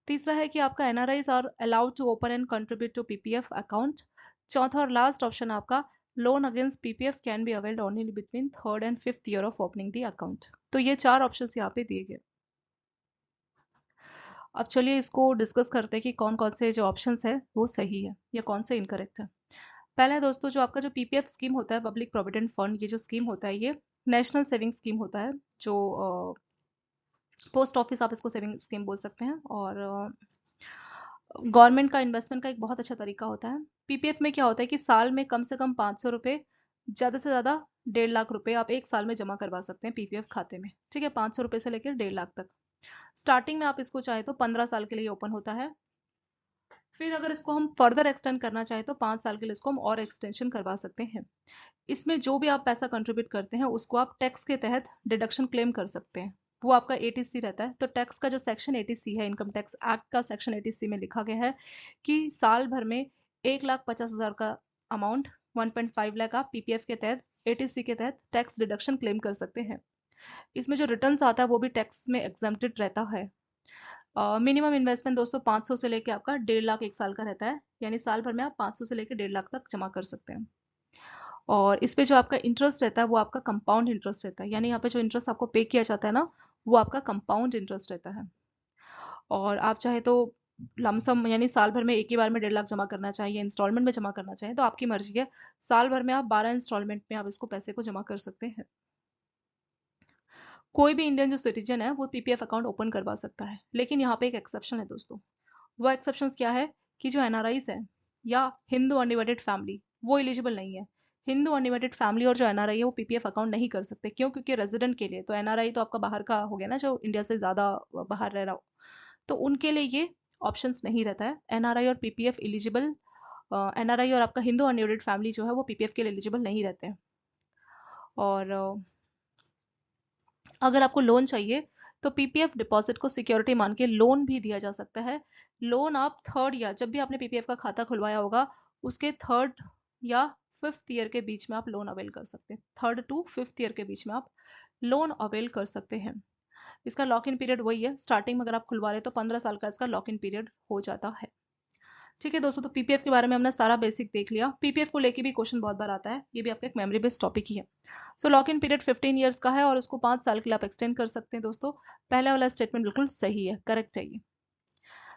तीसरा है कि आपका NRIs are allowed to open and contribute to PPF account. चौथा और लास्ट ऑप्शन आपका loan against PPF can be availed only between 3rd and 5th year of opening the account. तो ये चार ऑप्शंस यहाँ पे दिए गए. अब चलिए इसको डिस्कस करते हैं कि कौन कौन से जो ऑप्शंस है वो सही है या कौन से इनकरेक्ट है। पहला है दोस्तों, जो आपका जो पीपीएफ स्कीम होता है, पब्लिक प्रोविडेंट फंड, ये जो स्कीम होता है ये नेशनल सेविंग स्कीम होता है, जो पोस्ट ऑफिस आप इसको सेविंग स्कीम बोल सकते हैं, और गवर्नमेंट का इन्वेस्टमेंट का एक बहुत अच्छा तरीका होता है। पीपीएफ में क्या होता है कि साल में कम से कम 500 रुपये, ज़्यादा से ज़्यादा 1.5 लाख रुपए आप एक साल में जमा करवा सकते हैं पीपीएफ खाते में। ठीक है, 500 रुपये से लेकर 1.5 लाख तक। स्टार्टिंग में आप इसको चाहे तो 15 साल के लिए ओपन होता है। फिर अगर इसको हम फर्दर एक्सटेंड करना चाहें तो 5 साल के लिए इसको हम और एक्सटेंशन करवा सकते हैं। इसमें जो भी आप पैसा कंट्रीब्यूट करते हैं उसको आप टैक्स के तहत डिडक्शन क्लेम कर सकते हैं। वो आपका एटीसी रहता है। तो टैक्स का जो सेक्शन एटीसी है, इनकम टैक्स एक्ट का सेक्शन एटीसी में लिखा गया है कि साल भर में 1,50,000 का अमाउंट, 1.5 लाख आप पीपीएफ के तहत, एटीसी के तहत टैक्स डिडक्शन क्लेम कर सकते हैं। इसमें जो रिटर्न्स आता है वो भी टैक्स में एग्जेम्प्टेड रहता है। मिनिमम इन्वेस्टमेंट दोस्तों 500 से लेके आपका 1.5 लाख एक साल का रहता है, यानी साल भर में आप 500 से लेके 1.5 लाख तक जमा कर सकते हैं। और इस पे जो आपका इंटरेस्ट रहता है वो आपका कंपाउंड इंटरेस्ट रहता है, यानी यहाँ पे जो इंटरेस्ट आपको पे किया जाता है ना, वो आपका कंपाउंड इंटरेस्ट रहता है। और आप चाहे तो लमसम यानी साल भर में एक ही बार में 1.5 लाख जमा करना चाहिए, इंस्टॉलमेंट में जमा करना चाहिए तो आपकी मर्जी है। साल भर में आप 12 इंस्टॉलमेंट में आप इसको पैसे को जमा कर सकते हैं। कोई भी इंडियन जो सिटीजन है वो पीपीएफ अकाउंट ओपन करवा सकता है, लेकिन यहाँ पे एक एक्सेप्शन है दोस्तों। वो एक्सेप्शन क्या है कि जो एनआरआईज है या हिंदू अनडिवाइडेड फैमिली, वो एलिजिबल नहीं है। हिंदू अनडिवाइडेड फैमिली और जो एनआरआई है वो पीपीएफ अकाउंट नहीं कर सकते। क्यों? क्योंकि रेजिडेंट के लिए तो एनआरआई तो आपका बाहर का हो गया ना, जो इंडिया से ज्यादा बाहर रह रहा हो, तो उनके लिए ये ऑप्शंस नहीं रहता है। एनआरआई और पीपीएफ एलिजिबल, एनआरआई और आपका हिंदू अनडिवाइडेड फैमिली जो है वो पीपीएफ के लिए एलिजिबल नहीं रहते हैं। और अगर आपको लोन चाहिए तो पीपीएफ डिपॉजिट को सिक्योरिटी मान के लोन भी दिया जा सकता है। लोन आप थर्ड ईयर, जब भी आपने पीपीएफ का खाता खुलवाया होगा उसके थर्ड या फिफ्थ ईयर के बीच में आप लोन अवेल कर सकते हैं। 3rd to 5th ईयर के बीच में आप लोन अवेल कर सकते हैं। इसका लॉक इन पीरियड वही है, स्टार्टिंग में अगर आप खुलवा रहे तो 15 साल का इसका लॉक इन पीरियड हो जाता है। ठीक है दोस्तों, तो पीपीएफ के बारे में हमने सारा बेसिक देख लिया। पीपीएफ को लेके भी क्वेश्चन बहुत बार आता है, ये भी आपका एक मेमोरी बेस्ड टॉपिक ही है। सो लॉक इन पीरियड 15 ईयर्स का है और उसको 5 साल के लिए आप एक्सटेंड कर सकते हैं दोस्तों। पहला वाला स्टेटमेंट बिल्कुल सही है, करेक्ट है ये।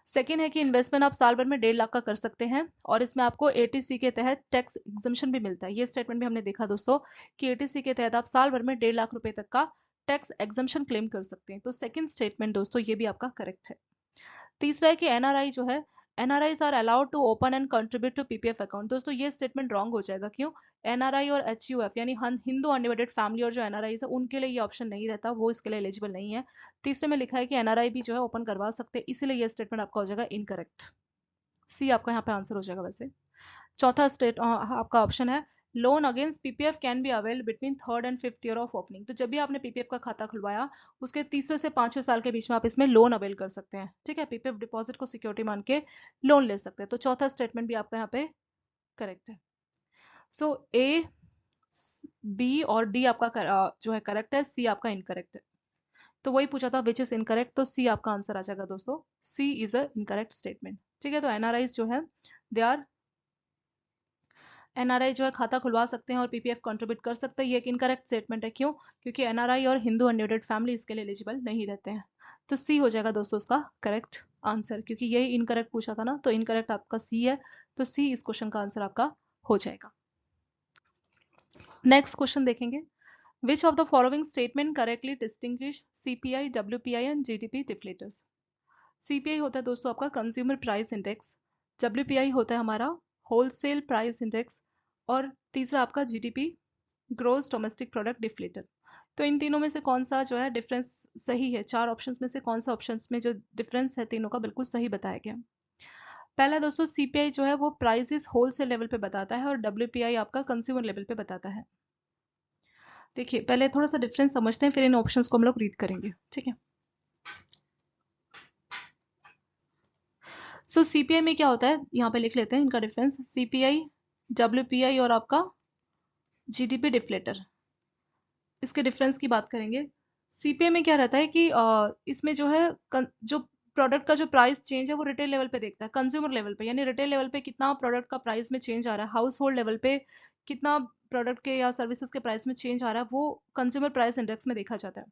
सेकेंड है कि इन्वेस्टमेंट आप साल भर में 1.5 लाख का कर सकते हैं और इसमें आपको एटीसी के तहत टैक्स एग्जम्पशन भी मिलता है। ये स्टेटमेंट भी हमने देखा दोस्तों कि एटीसी के तहत आप साल भर में 1.5 लाख रुपए तक का टैक्स एग्जम्पशन क्लेम कर सकते हैं। तो सेकंड स्टेटमेंट दोस्तों ये भी आपका करेक्ट है। तीसरा है कि एनआरआई जो है, NRIs are allowed to open and contribute to PPF account. दोस्तों ये स्टेटमेंट रॉन्ग हो जाएगा। क्यों? एनआरआई और एचयूएफ यानी हिंदू अनडिवाइडेड फैमिली और जो एनआरआई है उनके लिए ये ऑप्शन नहीं रहता, वो इसके लिए एलिजिबल नहीं है। तीसरे में लिखा है कि एनआरआई भी जो है ओपन करवा सकते हैं, इसीलिए ये स्टेटमेंट आपका हो जाएगा इनकरेक्ट। सी आपका यहाँ पे आंसर हो जाएगा वैसे। चौथा स्टेट आपका ऑप्शन है loan against PPF can be avail between 3rd and 5th year of opening. तो जब भी आपने पीपीएफ का खाता खुलवाया उसके तीसरे से 5वें साल के बीच में आप इसमें लोन अवेल कर सकते हैं। ठीक है, पीपीएफ डिपॉजिट को सिक्योरिटी मान के लोन ले सकते हैं। तो चौथा स्टेटमेंट भी आपका यहाँ पे करेक्ट है। सो ए, बी और डी आपका जो है करेक्ट है, सी आपका इनकरेक्ट है। तो वही पूछा था विच इज इनकरेक्ट, तो सी आपका आंसर आ जाएगा दोस्तों। सी इज अ इनकरेक्ट स्टेटमेंट। ठीक है, तो एनआरआई जो है दे आर, एनआरआई जो है खाता खुलवा सकते हैं और पीपीएफ कंट्रीब्यूट कर सकते हैं। ये एक इनकरेक्ट स्टेटमेंट है। क्यों? क्योंकि एनआरआई और हिंदू अनडिवाइडेड फैमिली इसके लिए एलिजिबल नहीं रहते हैं। तो सी हो जाएगा दोस्तों उसका करेक्ट आंसर, क्योंकि यही इनकरेक्ट पूछा था ना, तो इनकरेक्ट आपका सी है। तो सी इस क्वेश्चन का आंसर आपका हो जाएगा। नेक्स्ट क्वेश्चन देखेंगे। Which of the following statement correctly distinguish CPI, WPI and GDP deflators. CPI होता है दोस्तों आपका कंज्यूमर प्राइस इंडेक्स, डब्ल्यूपीआई होता है हमारा होलसेल प्राइस इंडेक्स, और तीसरा आपका GDP, gross domestic product deflator. तो इन तीनों में से कौन सा जो है डिफरेंस सही है? चार ऑप्शंस में से कौन सा ऑप्शंस में जो डिफरेंस है तीनों का बिल्कुल सही बताया गया। पहला दोस्तों सीपीआई जो है वो प्राइसेस होलसेल लेवल पे बताता है और डब्ल्यूपीआई आपका कंज्यूमर लेवल पे बताता है। देखिए पहले थोड़ा सा डिफरेंस समझते हैं, फिर इन ऑप्शंस को हम लोग रीड करेंगे। ठीक है, सो सीपीआई में क्या होता है यहाँ पे लिख लेते हैं इनका डिफरेंस। सीपीआई, डब्ल्यूपीआई और आपका जीडीपी डिफ्लेटर, इसके डिफरेंस की बात करेंगे। सीपीआई में क्या रहता है कि इसमें जो है जो प्रोडक्ट का जो प्राइस चेंज है वो रिटेल लेवल पे देखता है, कंज्यूमर लेवल पे, यानी रिटेल लेवल पे कितना प्रोडक्ट का प्राइस में चेंज आ रहा है, हाउस होल्ड लेवल पे कितना प्रोडक्ट के या सर्विसेज के प्राइस में चेंज आ रहा है, वो कंज्यूमर प्राइस इंडेक्स में देखा जाता है।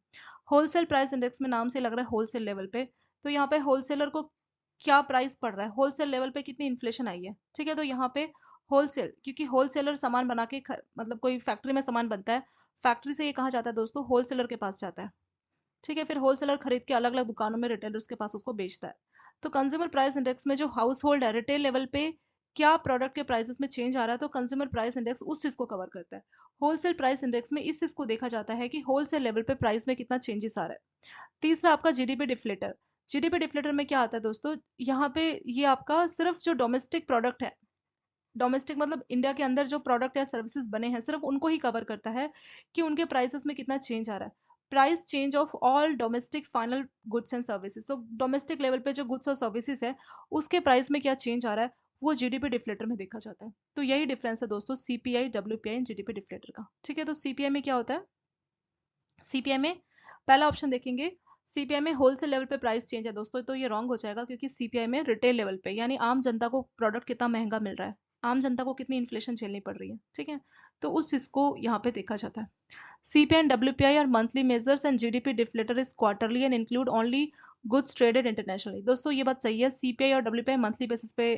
होलसेल प्राइस इंडेक्स में नाम से लग रहा है होलसेल लेवल पे, तो यहाँ पे होलसेलर को क्या प्राइस पड़ रहा है, होलसेल लेवल पे कितनी इन्फ्लेशन आई है, ठीक है। तो यहाँ पे होलसेल, क्योंकि होलसेलर सामान बना के मतलब कोई फैक्ट्री में सामान बनता है, फैक्ट्री से ये कहाँ जाता है दोस्तों, होलसेलर के पास जाता है, ठीक है। फिर होलसेलर खरीद के अलग अलग दुकानों में रिटेलर्स के पास उसको बेचता है। तो कंज्यूमर प्राइस इंडेक्स में जो हाउस होल्ड है, रिटेल लेवल पे क्या प्रोडक्ट के प्राइसेस में चेंज आ रहा है, तो कंज्यूमर प्राइस इंडेक्स उस चीज को कवर करता है। होलसेल प्राइस इंडेक्स में इस चीज को देखा जाता है कि होलसेल लेवल पे प्राइस में कितना चेंजेस आ रहा है। तीसरा आपका जीडीपी डिफ्लेटर। जीडीपी डिफ्लेटर में क्या आता है दोस्तों, यहाँ पे ये आपका सिर्फ जो डोमेस्टिक प्रोडक्ट है, डोमेस्टिक मतलब इंडिया के अंदर जो प्रोडक्ट या सर्विसेज बने हैं, सिर्फ उनको ही कवर करता है कि उनके प्राइसेस में कितना चेंज आ रहा है। Price change of all domestic final goods and services, तो डोमेस्टिक लेवल पे जो गुड्स और सर्विसेज है उसके प्राइस में क्या चेंज आ रहा है, वो जीडीपी डिफ्लेटर में देखा जाता है। तो यही डिफरेंस है दोस्तों CPI, WPI and GDP deflator का, ठीक है। तो सीपीआई में क्या होता है, सीपीआई में पहला ऑप्शन देखेंगे, सीपीआई में होलसेल लेवल पे प्राइस चेंज है दोस्तों, तो ये रॉन्ग हो जाएगा, क्योंकि सीपीआई में रिटेल लेवल पे यानी आम जनता को प्रोडक्ट कितना महंगा मिल रहा है, आम जनता को कितनी इन्फ्लेशन झेलनी पड़ रही है, ठीक है। तो उस चीज को यहाँ पे देखा जाता है। CPI and WPI are monthly measures and GDP deflator is quarterly and include only goods traded internationally। दोस्तों ये बात सही है, CPI और WPI मंथली बेसिस पे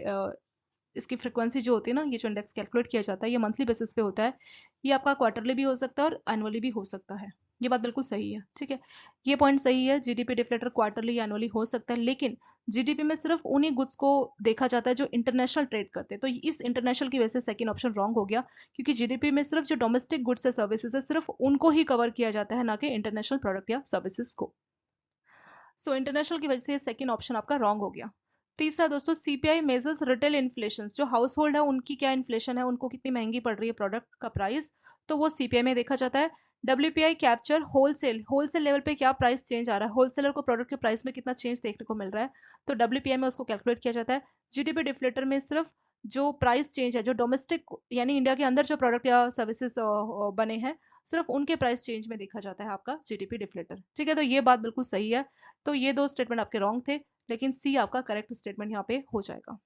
इसकी फ्रिक्वेंसी जो होती है ना, ये जो इंडेक्स कैलकुलेट किया जाता है ये मंथली बेसिस पे होता है। ये आपका क्वार्टरली भी हो सकता है और एनुअली भी हो सकता है, ये बात बिल्कुल सही है, ठीक है। ये पॉइंट सही है, जीडीपी डिफ्लेटर क्वार्टरली या एनुअली हो सकता है, लेकिन जीडीपी में सिर्फ उन्हीं गुड्स को देखा जाता है जो इंटरनेशनल ट्रेड करते हैं। तो इस इंटरनेशनल की वजह से सेकंड ऑप्शन रॉन्ग हो गया, क्योंकि जीडीपी में सिर्फ जो डोमेस्टिक गुड्स है, सर्विसेज है, सिर्फ उनको ही कवर किया जाता है, ना कि इंटरनेशनल प्रोडक्ट या सर्विसेज को। सो इंटरनेशनल की वजह से सेकंड ऑप्शन आपका रॉन्ग हो गया। तीसरा दोस्तों, सीपीआई मेजर्स रिटेल इन्फ्लेशन, जो हाउस होल्ड है उनकी क्या इन्फ्लेशन है, उनको कितनी महंगी पड़ रही है प्रोडक्ट का प्राइस, तो वो सीपीआई में देखा जाता है। WPI capture wholesale, wholesale level पे क्या प्राइस चेंज आ रहा है, होलसेलर को प्रोडक्ट के प्राइस में कितना चेंज देखने को मिल रहा है, तो डब्ल्यूपीआई में उसको कैलकुलेट किया जाता है। जीडीपी डिफ्लेटर में सिर्फ जो प्राइस चेंज है, जो डोमेस्टिक यानी इंडिया के अंदर जो प्रोडक्ट या सर्विसेज बने हैं, सिर्फ उनके प्राइस चेंज में देखा जाता है आपका जीडीपी डिफ्लेटर, ठीक है। तो ये बात बिल्कुल सही है। तो ये दो स्टेटमेंट आपके रॉन्ग थे, लेकिन सी आपका करेक्ट स्टेटमेंट यहाँ पे हो जाएगा।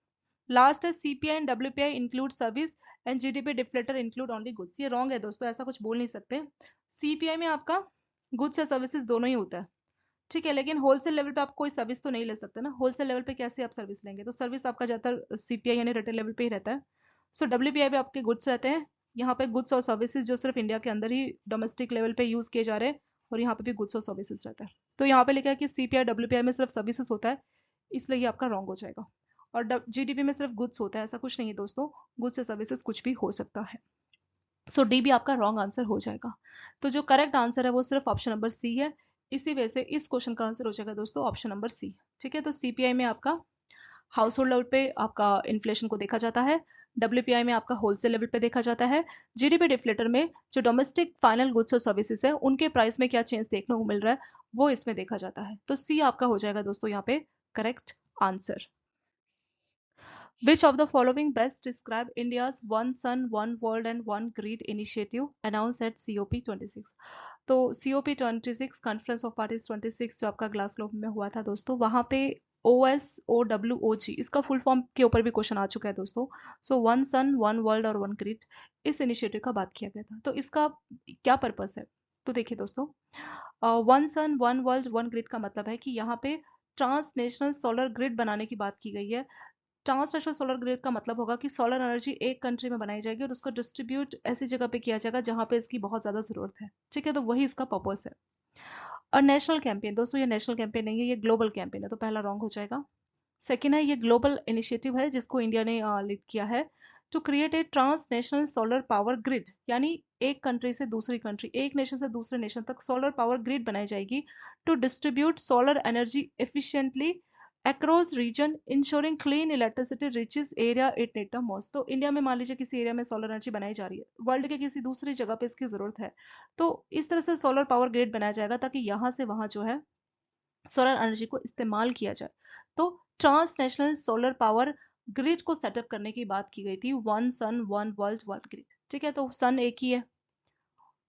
लास्ट है CPI and WPI include service and GDP deflator include only goods, ये रॉन्ग है दोस्तों, ऐसा कुछ बोल नहीं सकते। सीपीआई में आपका गुड्स या सर्विसेज दोनों ही होता है, ठीक है, लेकिन होलसेल लेवल पे आप कोई सर्विस तो नहीं ले सकते ना, होलसेल लेवल पे कैसे आप सर्विस लेंगे, तो सर्विस आपका ज्यादातर सीपीआई यानी रिटेल लेवल पे ही रहता है। सो डब्ल्यूपीआई पे आपके गुड्स रहते हैं, यहाँ पे गुड्स और सर्विसेज जो सिर्फ इंडिया के अंदर ही डोमेस्टिक लेवल पे यूज किए जा रहे हैं, और यहाँ पे भी गुड्स और सर्विसेज रहता है। तो यहाँ पे लिखा है कि सीपीआई डब्ल्यूपीआई में सिर्फ सर्विसेज होता है, इसलिए ये आपका रॉन्ग हो जाएगा। और जीडीपी में सिर्फ गुड्स होता है, ऐसा कुछ नहीं है दोस्तों, गुड्स या सर्विसेज कुछ भी हो सकता है। सो डी भी आपका रॉन्ग आंसर हो जाएगा। तो जो करेक्ट आंसर है वो सिर्फ ऑप्शन नंबर सी है, इसी वजह से इस क्वेश्चन का आंसर हो जाएगा दोस्तों ऑप्शन नंबर सी, ठीक है। तो सीपीआई में आपका हाउस होल्ड लेवल पे आपका इन्फ्लेशन को देखा जाता है, डब्ल्यूपीआई में आपका होलसेल लेवल पे देखा जाता है, जीडीपी डिफ्लेटर में जो डोमेस्टिक फाइनल गुड्स और सर्विसेज है उनके प्राइस में क्या चेंज देखने को मिल रहा है, वो इसमें देखा जाता है। तो सी आपका हो जाएगा दोस्तों यहाँ पे correct answer. Which of the following best describe India's One Sun, One World and One Grid initiative announced at COP26? तो COP26 कॉन्फ्रेंस ऑफ पार्टीज 26 जो आपका ग्लासगो में हुआ था दोस्तों, वहां पे OSOWOG इसका फुल फॉर्म के ऊपर भी क्वेश्चन आ चुका है दोस्तों। सो वन सन, वन वर्ल्ड और वन ग्रिड, इस इनिशिएटिव का बात किया गया था। तो इसका क्या पर्पस है, तो देखिए दोस्तों, वन सन, वन वर्ल्ड, वन ग्रिड का मतलब है कि यहाँ पे ट्रांसनेशनल सोलर ग्रिड बनाने की बात की गई है। ट्रांसनेशनल सोलर ग्रिड का मतलब होगा कि सोलर एनर्जी एक कंट्री में बनाई जाएगी और उसको डिस्ट्रीब्यूट ऐसी जगह पे किया जाएगा जहां पे इसकी बहुत ज्यादा जरूरत है, ठीक है। तो वही इसका पर्पस है। और नेशनल कैंपेन दोस्तों, ये नेशनल कैंपेन नहीं है, ये ग्लोबल कैंपेन है, तो पहला रॉन्ग हो जाएगा। सेकेंड है, ये ग्लोबल इनिशिएटिव है जिसको इंडिया ने लीड किया है, to create a transnational solar power grid, यानी एक कंट्री से दूसरी कंट्री, एक नेशन से दूसरे नेशन तक सोलर पावर ग्रिड बनाई जाएगी to distribute solar energy efficiently across region ensuring clean electricity reaches area it need the most. तो इंडिया में मान लीजिए किसी एरिया में सोलर एनर्जी बनाई जा रही है, वर्ल्ड के किसी दूसरी जगह पे इसकी जरूरत है, तो इस तरह से सोलर पावर ग्रिड बनाया जाएगा ताकि यहाँ से वहां जो है सोलर एनर्जी को इस्तेमाल किया जाए। तो ट्रांसनेशनल सोलर पावर ग्रिड को सेटअप करने की बात की गई थी, वन सन, वन वर्ल्ड, वन ग्रिड, ठीक है। तो सन एक ही है,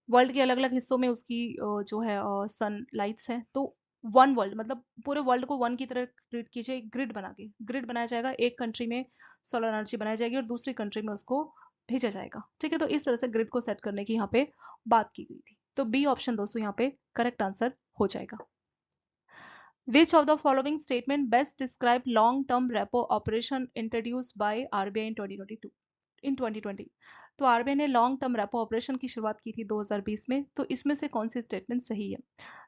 वर्ल्ड के अलग अलग हिस्सों में उसकी जो है सन लाइट्स हैं, तो वन वर्ल्ड मतलब पूरे वर्ल्ड को वन की तरह ट्रीट कीजिए, ग्रिड बना के ग्रिड बनाया जाएगा, एक कंट्री में सोलर एनर्जी बनाई जाएगी और दूसरी कंट्री में उसको भेजा जाएगा, ठीक है। तो इस तरह से ग्रिड को सेट करने की यहाँ पे बात की गई थी। तो बी ऑप्शन दोस्तों यहाँ पे करेक्ट आंसर हो जाएगा। Which of the following statement best describe long-term repo operation introduced by RBI in 2022? इन 2020 तो आरबीआई ने लॉन्ग टर्म रेपो ऑपरेशन की शुरुआत की थी 2020 में, तो इसमें से कौन सी स्टेटमेंट सही है?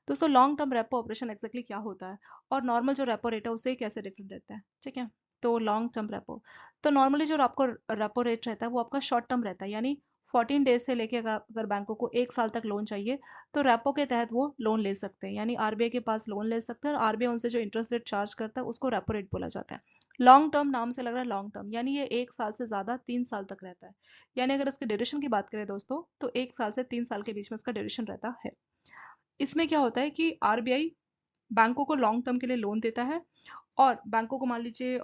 दोस्तों long term repo operation exactly क्या होता है और नॉर्मल जो रेपो रेट है उससे कैसे डिफरेंट रहता है, ठीक है। तो लॉन्ग टर्म रेपो, तो नॉर्मली जो आपको रेपो रेट रहता है वो आपका शॉर्ट टर्म रहता है, यानी 14 डेज से लेके अगर बैंकों को एक साल तक लोन चाहिए तो रेपो के तहत वो लोन ले सकते हैं, यानी आरबीआई के पास लोन ले सकते हैं और आरबीआई उनसे जो इंटरेस्ट रेट चार्ज करता है उसको रेपो रेट बोला जाता है। लॉन्ग टर्म नाम से लग रहा है लॉन्ग टर्म, यानी ये एक साल से ज्यादा 3 साल तक रहता है, यानी अगर इसके ड्यूरेशन की बात करें दोस्तों तो एक साल से 3 साल के बीच में इसका ड्यूरेशन रहता है। इसमें क्या होता है कि आरबीआई बैंकों को लॉन्ग टर्म के लिए लोन देता है और बैंकों को मान लीजिए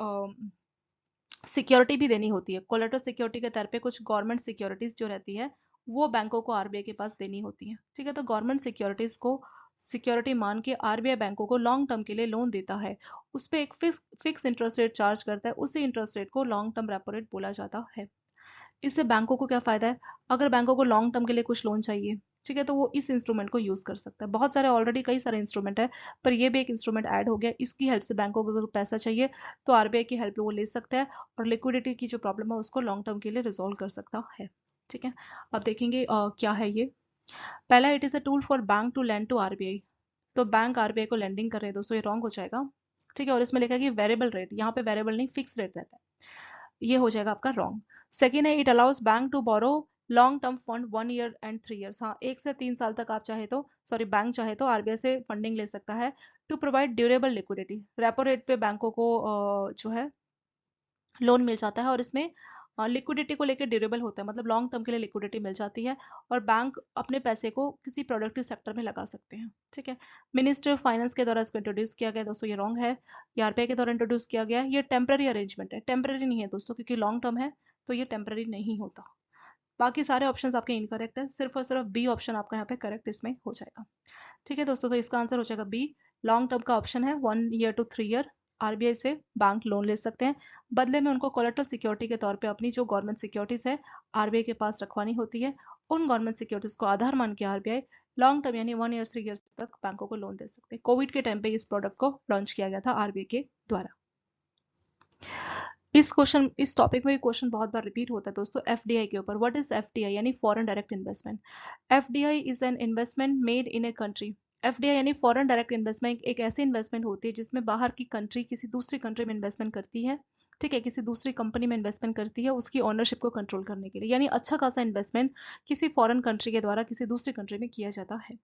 सिक्योरिटी भी देनी होती है, कोलेटरल सिक्योरिटी के तौर पे कुछ गवर्नमेंट सिक्योरिटीज जो रहती है वो बैंकों को आरबीआई के पास देनी होती है, ठीक है। तो गवर्नमेंट सिक्योरिटीज को सिक्योरिटी मान के आरबीआई बैंकों को लॉन्ग टर्म के लिए लोन देता है, उस पर एक फिक्स इंटरेस्ट रेट चार्ज करता है, उसी इंटरेस्ट रेट को लॉन्ग टर्म रेपो रेट बोला जाता है। इससे बैंकों को क्या फायदा है, अगर बैंकों को लॉन्ग टर्म के लिए कुछ लोन चाहिए, ठीक है, तो वो इस इंस्ट्रूमेंट को यूज कर सकता है। बहुत सारे ऑलरेडी कई सारे इंस्ट्रूमेंट है, पर ये भी एक इंस्ट्रूमेंट ऐड हो गया, इसकी हेल्प से बैंकों को अगर पैसा चाहिए तो आरबीआई की हेल्प वो ले सकता है और लिक्विडिटी की जो प्रॉब्लम है उसको लॉन्ग टर्म के लिए रिजोल्व कर सकता है, ठीक है। अब देखेंगे क्या है ये। पहला, it is a tool for bank to lend to RBI, तो बैंक आरबीआई को लैंडिंग कर रहे हैं दोस्तों, ये रॉन्ग हो जाएगा, ठीक है। और इसमें लिखा है कि वेरिएबल रेट, यहाँ पे वेरिएबल नहीं फिक्स रेट रहता है, ये हो जाएगा आपका रॉन्ग। सेकेंड है, it allows bank to borrow long term fund 1 year and 3 years, हाँ 1 से 3 साल तक आप चाहे तो बैंक चाहे तो आरबीआई से फंडिंग ले सकता है to provide durable liquidity, repo rate पे बैंकों को जो है लोन मिल जाता है और इसमें लिक्विडिटी को लेकर ड्यूरेबल होता है, मतलब लॉन्ग टर्म के लिए लिक्विडिटी मिल जाती है और बैंक अपने पैसे को किसी प्रोडक्टिव सेक्टर में लगा सकते हैं, ठीक है। मिनिस्ट्री ऑफ फाइनेंस के द्वारा इसको इंट्रोड्यूस किया गया दोस्तों, ये रॉन्ग है। ये आरबीआई के द्वारा इंट्रोड्यूस किया गया, ये टेम्पररी अरेंजमेंट है, टेम्पररी नहीं है दोस्तों, क्योंकि लॉन्ग टर्म है तो ये टेम्पररी नहीं होता। बाकी सारे ऑप्शंस आपके इनकरेक्ट है, सिर्फ और सिर्फ बी ऑप्शन आपका यहाँ पे करेक्ट इसमें हो जाएगा, ठीक है दोस्तों। तो इसका आंसर हो जाएगा बी, लॉन्ग टर्म का ऑप्शन है 1 ईयर to 3 ईयर, आरबीआई से बैंक लोन ले सकते हैं, बदले में उनको कोलेटरल सिक्योरिटी के तौर पे अपनी जो गवर्नमेंट सिक्योरिटीज है आरबीआई के पास रखवानी होती है, उन गवर्नमेंट सिक्योरिटीज को आधार मान के आरबीआई लॉन्ग टर्म यानी 1 ईयर 3 ईयर्स तक बैंकों को लोन दे सकते हैं। कोविड के टाइम पे इस प्रोडक्ट को लॉन्च किया गया था आरबीआई के द्वारा। इस टॉपिक में क्वेश्चन बहुत बार रिपीट होता है दोस्तों एफडीआई के ऊपर। व्हाट इज एफडीआई, यानी foreign direct investment. FDI is an investment made in a country. FDI यानी फॉरेन डायरेक्ट इन्वेस्टमेंट एक ऐसी इन्वेस्टमेंट होती है जिसमें बाहर की कंट्री किसी दूसरी कंट्री में इन्वेस्टमेंट करती है, ठीक है, किसी दूसरी कंपनी में इन्वेस्टमेंट करती है उसकी ओनरशिप को कंट्रोल करने के लिए, यानी अच्छा खासा इन्वेस्टमेंट किसी फॉरेन कंट्री के द्वारा किसी दूसरी कंट्री में किया जाता है।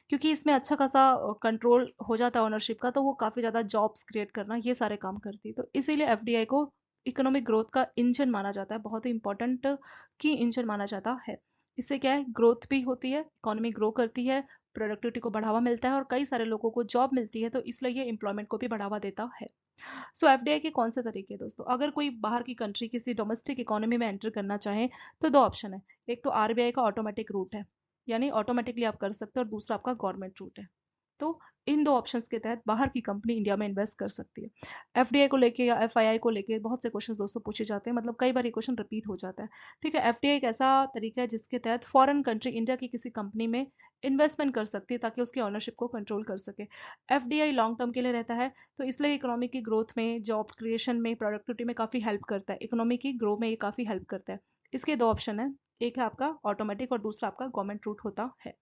क्योंकि इसमें अच्छा खासा कंट्रोल हो जाता है ओनरशिप का, तो वो काफी ज्यादा जॉब्स क्रिएट करना ये सारे काम करती है, तो इसीलिए एफडीआई को इकोनॉमिक ग्रोथ का इंजन माना जाता है, बहुत ही इंपॉर्टेंट की इंजन माना जाता है। इससे क्या है, ग्रोथ भी होती है, इकोनॉमी ग्रो करती है, प्रोडक्टिविटी को बढ़ावा मिलता है और कई सारे लोगों को जॉब मिलती है, तो इसलिए ये एम्प्लॉयमेंट को भी बढ़ावा देता है। सो एफडीआई के कौन से तरीके हैं दोस्तों, अगर कोई बाहर की कंट्री किसी डोमेस्टिक इकोनॉमी में एंटर करना चाहे तो दो ऑप्शन है, एक तो आरबीआई का ऑटोमेटिक रूट है, यानी ऑटोमेटिकली आप कर सकते हो, और दूसरा आपका गवर्नमेंट रूट है। तो इन दो ऑप्शंस के तहत बाहर की कंपनी इंडिया में इन्वेस्ट कर सकती है। एफडीआई को लेके या एफआईआई को लेके बहुत से क्वेश्चंस दोस्तों पूछे जाते हैं, मतलब कई बार ये क्वेश्चन रिपीट हो जाता है, ठीक है। एफडीआई एक ऐसा तरीका है जिसके तहत फॉरेन कंट्री इंडिया की किसी कंपनी में इन्वेस्टमेंट कर सकती है ताकि उसकी ओनरशिप को कंट्रोल कर सके। एफडीआई लॉन्ग टर्म के लिए रहता है, तो इसलिए इकोनॉमी की ग्रोथ में, जॉब क्रिएशन में, प्रोडक्टिविटी में काफी हेल्प करता है, इकोनॉमी की ग्रो में ये काफी हेल्प करता है। इसके दो ऑप्शन है, एक है आपका ऑटोमेटिक और दूसरा आपका गवर्नमेंट रूट होता है।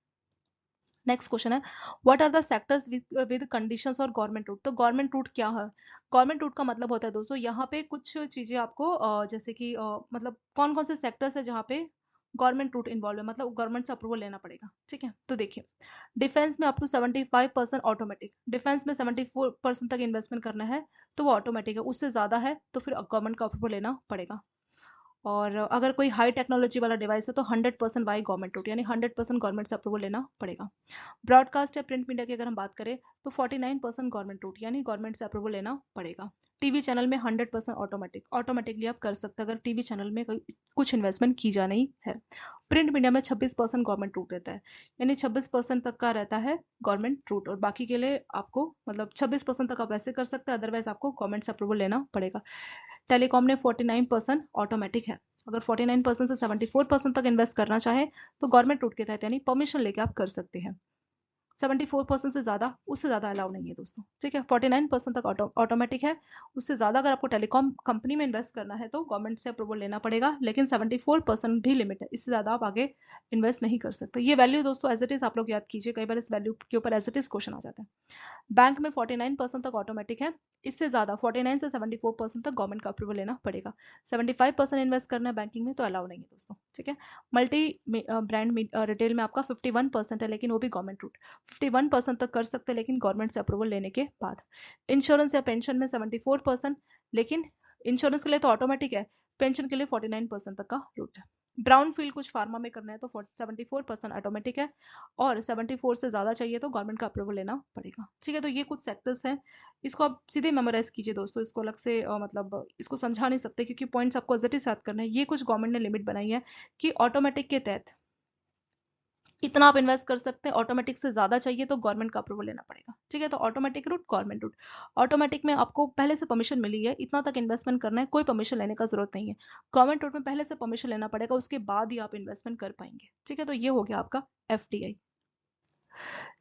नेक्स्ट क्वेश्चन है, what are the sectors with conditions और गवर्नमेंट रूट। तो गवर्नमेंट रूट क्या है, गवर्नमेंट रूट का मतलब होता है दोस्तों यहाँ पे कुछ चीजें आपको जैसे कि मतलब कौन कौन से सेक्टर्स है जहाँ पे गवर्नमेंट रूट इन्वॉल्व है, मतलब गवर्नमेंट से अप्रूवल लेना पड़ेगा, ठीक है। तो देखिए, डिफेंस में आपको 75% ऑटोमेटिक, डिफेंस में 74% तक इन्वेस्टमेंट करना है तो वो ऑटोमेटिक है, उससे ज्यादा है तो फिर गवर्नमेंट का अप्रूवल लेना पड़ेगा। और अगर कोई हाई टेक्नोलॉजी वाला डिवाइस है तो 100% बाई गवर्नमेंट रूट, यानी 100% गवर्नमेंट से अप्रूवल लेना पड़ेगा। ब्रॉडकास्ट या प्रिंट मीडिया की अगर हम बात करें तो 49% गवर्नमेंट रूट, यानी गवर्नमेंट से अप्रूवल लेना पड़ेगा। टीवी चैनल में 100% ऑटोमेटिक, ऑटोमेटिकली आप कर सकते हैं अगर टीवी चैनल में कुछ इन्वेस्टमेंट की जानी है। प्रिंट मीडिया में 26% गवर्नमेंट रूट रहता है, यानी 26% तक का रहता है गवर्नमेंट रूट, और बाकी के लिए आपको मतलब 26% तक आप ऐसे कर सकते हैं, अदरवाइज आपको गवर्नमेंट से अप्रूवल लेना पड़ेगा। टेलीकॉम ने 49% ऑटोमेटिक है, अगर 49% से 74% तक इन्वेस्ट करना चाहे तो गवर्नमेंट रूट के तहत यानी परमिशन लेके आप कर सकते हैं। 74% से ज़्यादा, उससे ज़्यादा अलाउ नहीं है दोस्तों, ठीक है। 49% तक ऑटोमेटिक है। उससे ज़्यादा अगर आपको टेलीकॉम कंपनी में इन्वेस्ट करना है तो गवर्नमेंट से अप्रूवल लेना पड़ेगा, लेकिन 74% भी लिमिट है, इससे ज़्यादा आप आगे इन्वेस्ट नहीं कर सकते। ये वैल्यू दोस्तों एज इट इज़ आप लोग याद कीजिए, कई बार इस वैल्यू के ऊपर एज इट इज़ क्वेश्चन आ जाता है। बैंक में 49% तक ऑटोमेटिक है, इससे ज़्यादा 49 से 74% तक गवर्नमेंट का अप्रूवल लेना पड़ेगा। 75% इन्वेस्ट करना है बैंकिंग में तो अलाउ नहीं है दोस्तों, ठीक है। मल्टी ब्रांड रिटेल में आपका 51% है, लेकिन वो भी गवर्नमेंट रूट। 51% तक कर सकते हैं, लेकिन गवर्नमेंट से अप्रूवल लेने के बाद। इंश्योरेंस या पेंशन में 74%, लेकिन इंश्योरेंस के लिए तो ऑटोमेटिक है, पेंशन के लिए 49% तक का रूट है। ब्राउन फील्ड कुछ फार्मा में करना है तो 74% ऑटोमेटिक है, और 74 से ज़्यादा चाहिए तो गवर्नमेंट का अप्रूवल लेना पड़ेगा, ठीक है। तो ये कुछ सेक्टर्स हैं, इसको आप सीधे मेमोराइज कीजिए दोस्तों, इसको अलग से मतलब इसको समझा नहीं सकते, क्योंकि पॉइंट्स आपको एज इट इज याद करना है। ये कुछ गवर्नमेंट ने लिमिट बनाई है कि ऑटोमेटिक के तहत इतना आप इन्वेस्ट कर सकते हैं, ऑटोमेटिक से ज़्यादा चाहिए तो गवर्नमेंट का अप्रूवल लेना पड़ेगा, ठीक है। तो automatic route, government route. Automatic में आपको पहले से परमिशन मिली है, इतना तक इन्वेस्टमेंट करना है, कोई परमिशन लेने का जरूरत नहीं है। गवर्नमेंट रूट में पहले से परमिशन लेना पड़ेगा, उसके बाद ही आप इन्वेस्टमेंट कर पाएंगे, ठीक है। तो ये हो गया आपका FDI।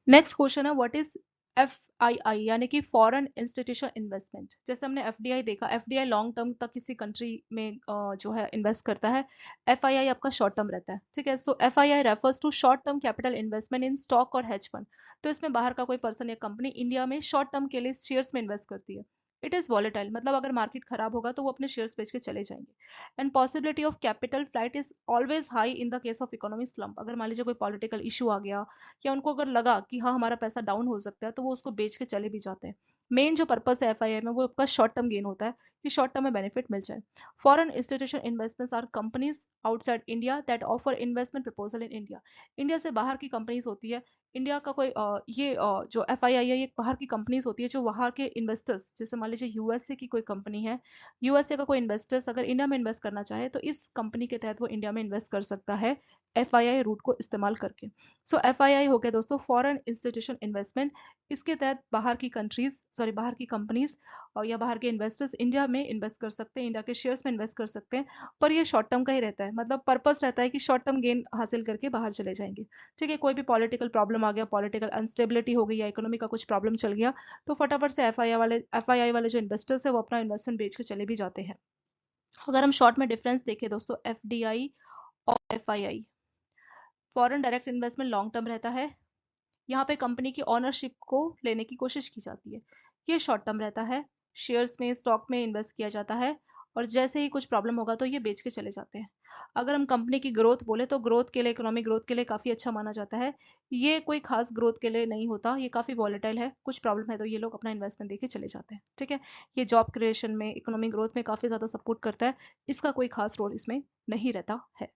नेक्स्ट क्वेश्चन है व्हाट इज FII, यानी कि फॉरेन इंस्टीट्यूशन इन्वेस्टमेंट। जैसे हमने FDI देखा, FDI लॉन्ग टर्म तक किसी कंट्री में जो है इन्वेस्ट करता है। FII आपका शॉर्ट टर्म रहता है, ठीक है। So FII refers to short term capital investment in stock और हेज फंड। तो इसमें बाहर का कोई पर्सन या कंपनी इंडिया में शॉर्ट टर्म के लिए शेयर्स में इन्वेस्ट करती है। इट इज वॉलेटाइल, मतलब अगर मार्केट खराब होगा तो वो अपने शेयर्स बेच के चले जाएंगे। And possibility of capital flight is always high in the case of economic slump. अगर मान लीजिए कोई पॉलिटिकल इशू आ गया, या उनको अगर लगा कि हाँ हमारा पैसा डाउन हो सकता है, तो वो उसको बेच के चले भी जाते हैं। मेन जो पर्पस है FII में वो आपका शॉर्ट टर्म गेन होता है, कि शॉर्ट टर्म में बेनिफिट मिल जाए। Foreign institution investments are companies outside India that offer investment proposal in India. India से बाहर की कंपनीज होती है, इंडिया का कोई जो FII है ये बाहर की कंपनीज होती है, जो वहाँ के इन्वेस्टर्स, जैसे मान लीजिए USA की कोई कंपनी है, USA का कोई इन्वेस्टर्स अगर इंडिया में इन्वेस्ट करना चाहे तो इस कंपनी के तहत वो इंडिया में इन्वेस्ट कर सकता है, FII रूट को इस्तेमाल करके। सो FII हो गया दोस्तों फॉरेन इंस्टीट्यूशन इन्वेस्टमेंट। इसके तहत बाहर की कंपनीज और या बाहर के इन्वेस्टर्स इंडिया में इन्वेस्ट कर सकते हैं, इंडिया के शेयर्स में इन्वेस्ट कर सकते हैं। पर ये शॉर्ट टर्म का ही रहता है, मतलब पर्पस रहता है कि शॉर्ट टर्म गेन हासिल करके बाहर चले जाएंगे, ठीक है। कोई भी पॉलिटिकल प्रॉब्लम आ गया, पॉलिटिकल अनस्टेबिलिटी हो गई या इकोनॉमी का कुछ प्रॉब्लम चल गया, तो फटाफट से FII वाले जो इन्वेस्टर्स है वो अपना इन्वेस्टमेंट बेच के चले भी जाते हैं। अगर हम शॉर्ट में डिफरेंस देखें दोस्तों, FDI और FII, foreign direct investment long term रहता है, यहाँ पे कंपनी की ऑनरशिप को लेने की कोशिश की जाती है। ये शॉर्ट टर्म रहता है, शेयर्स में स्टॉक में इन्वेस्ट किया जाता है, और जैसे ही कुछ प्रॉब्लम होगा तो ये बेच के चले जाते हैं। अगर हम कंपनी की ग्रोथ बोले तो ग्रोथ के लिए, इकोनॉमिक ग्रोथ के लिए काफ़ी अच्छा माना जाता है। ये कोई खास ग्रोथ के लिए नहीं होता, ये काफ़ी वॉलेटाइल है, कुछ प्रॉब्लम है तो ये लोग अपना इन्वेस्टमेंट देके चले जाते हैं, ठीक है। ये जॉब क्रिएशन में, इकोनॉमिक ग्रोथ में काफ़ी ज़्यादा सपोर्ट करता है, इसका कोई खास रोल इसमें नहीं रहता है।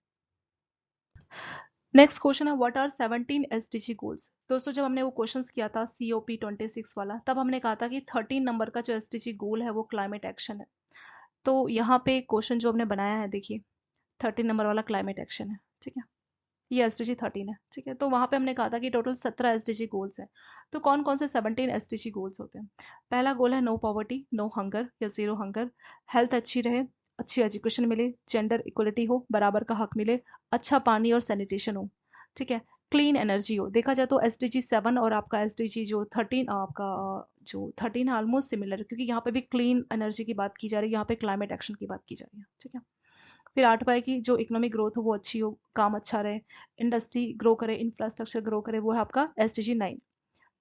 नेक्स्ट क्वेश्चन है व्हाट आर 17 SDG गोल्स। दोस्तों जब हमने वो क्वेश्चंस किया था COP26 वाला, तब हमने कहा था कि 13 नंबर का जो SDG गोल है वो क्लाइमेट एक्शन है। तो यहाँ पे क्वेश्चन जो हमने बनाया है देखिए, 13 नंबर वाला क्लाइमेट एक्शन है, ठीक है। ये SDG 13 है, ठीक है। तो वहां पे हमने कहा था कि टोटल 17 SDG गोल्स हैं। तो कौन कौन से 17 SDG गोल्स होते हैं? पहला गोल है नो पॉवर्टी, नो हंगर या जीरो हंगर। हेल्थ अच्छी रहे, अच्छी एजुकेशन मिले, जेंडर इक्वलिटी हो, बराबर का हक मिले, अच्छा पानी और सैनिटेशन हो, ठीक है। क्लीन एनर्जी हो। देखा जाए तो SDG 7 और आपका SDG जो 13 आपका जो 13 है ऑलमोस्ट सिमिलर है, क्योंकि यहाँ पे भी क्लीन एनर्जी की बात की जा रही है, यहाँ पे क्लाइमेट एक्शन की बात की जा रही है, ठीक है। फिर 8 पाए की जो इकोनॉमिक ग्रोथ हो वो अच्छी हो, काम अच्छा रहे, इंडस्ट्री ग्रो करे, इंफ्रास्ट्रक्चर ग्रो करे, वो है आपका SDG 9।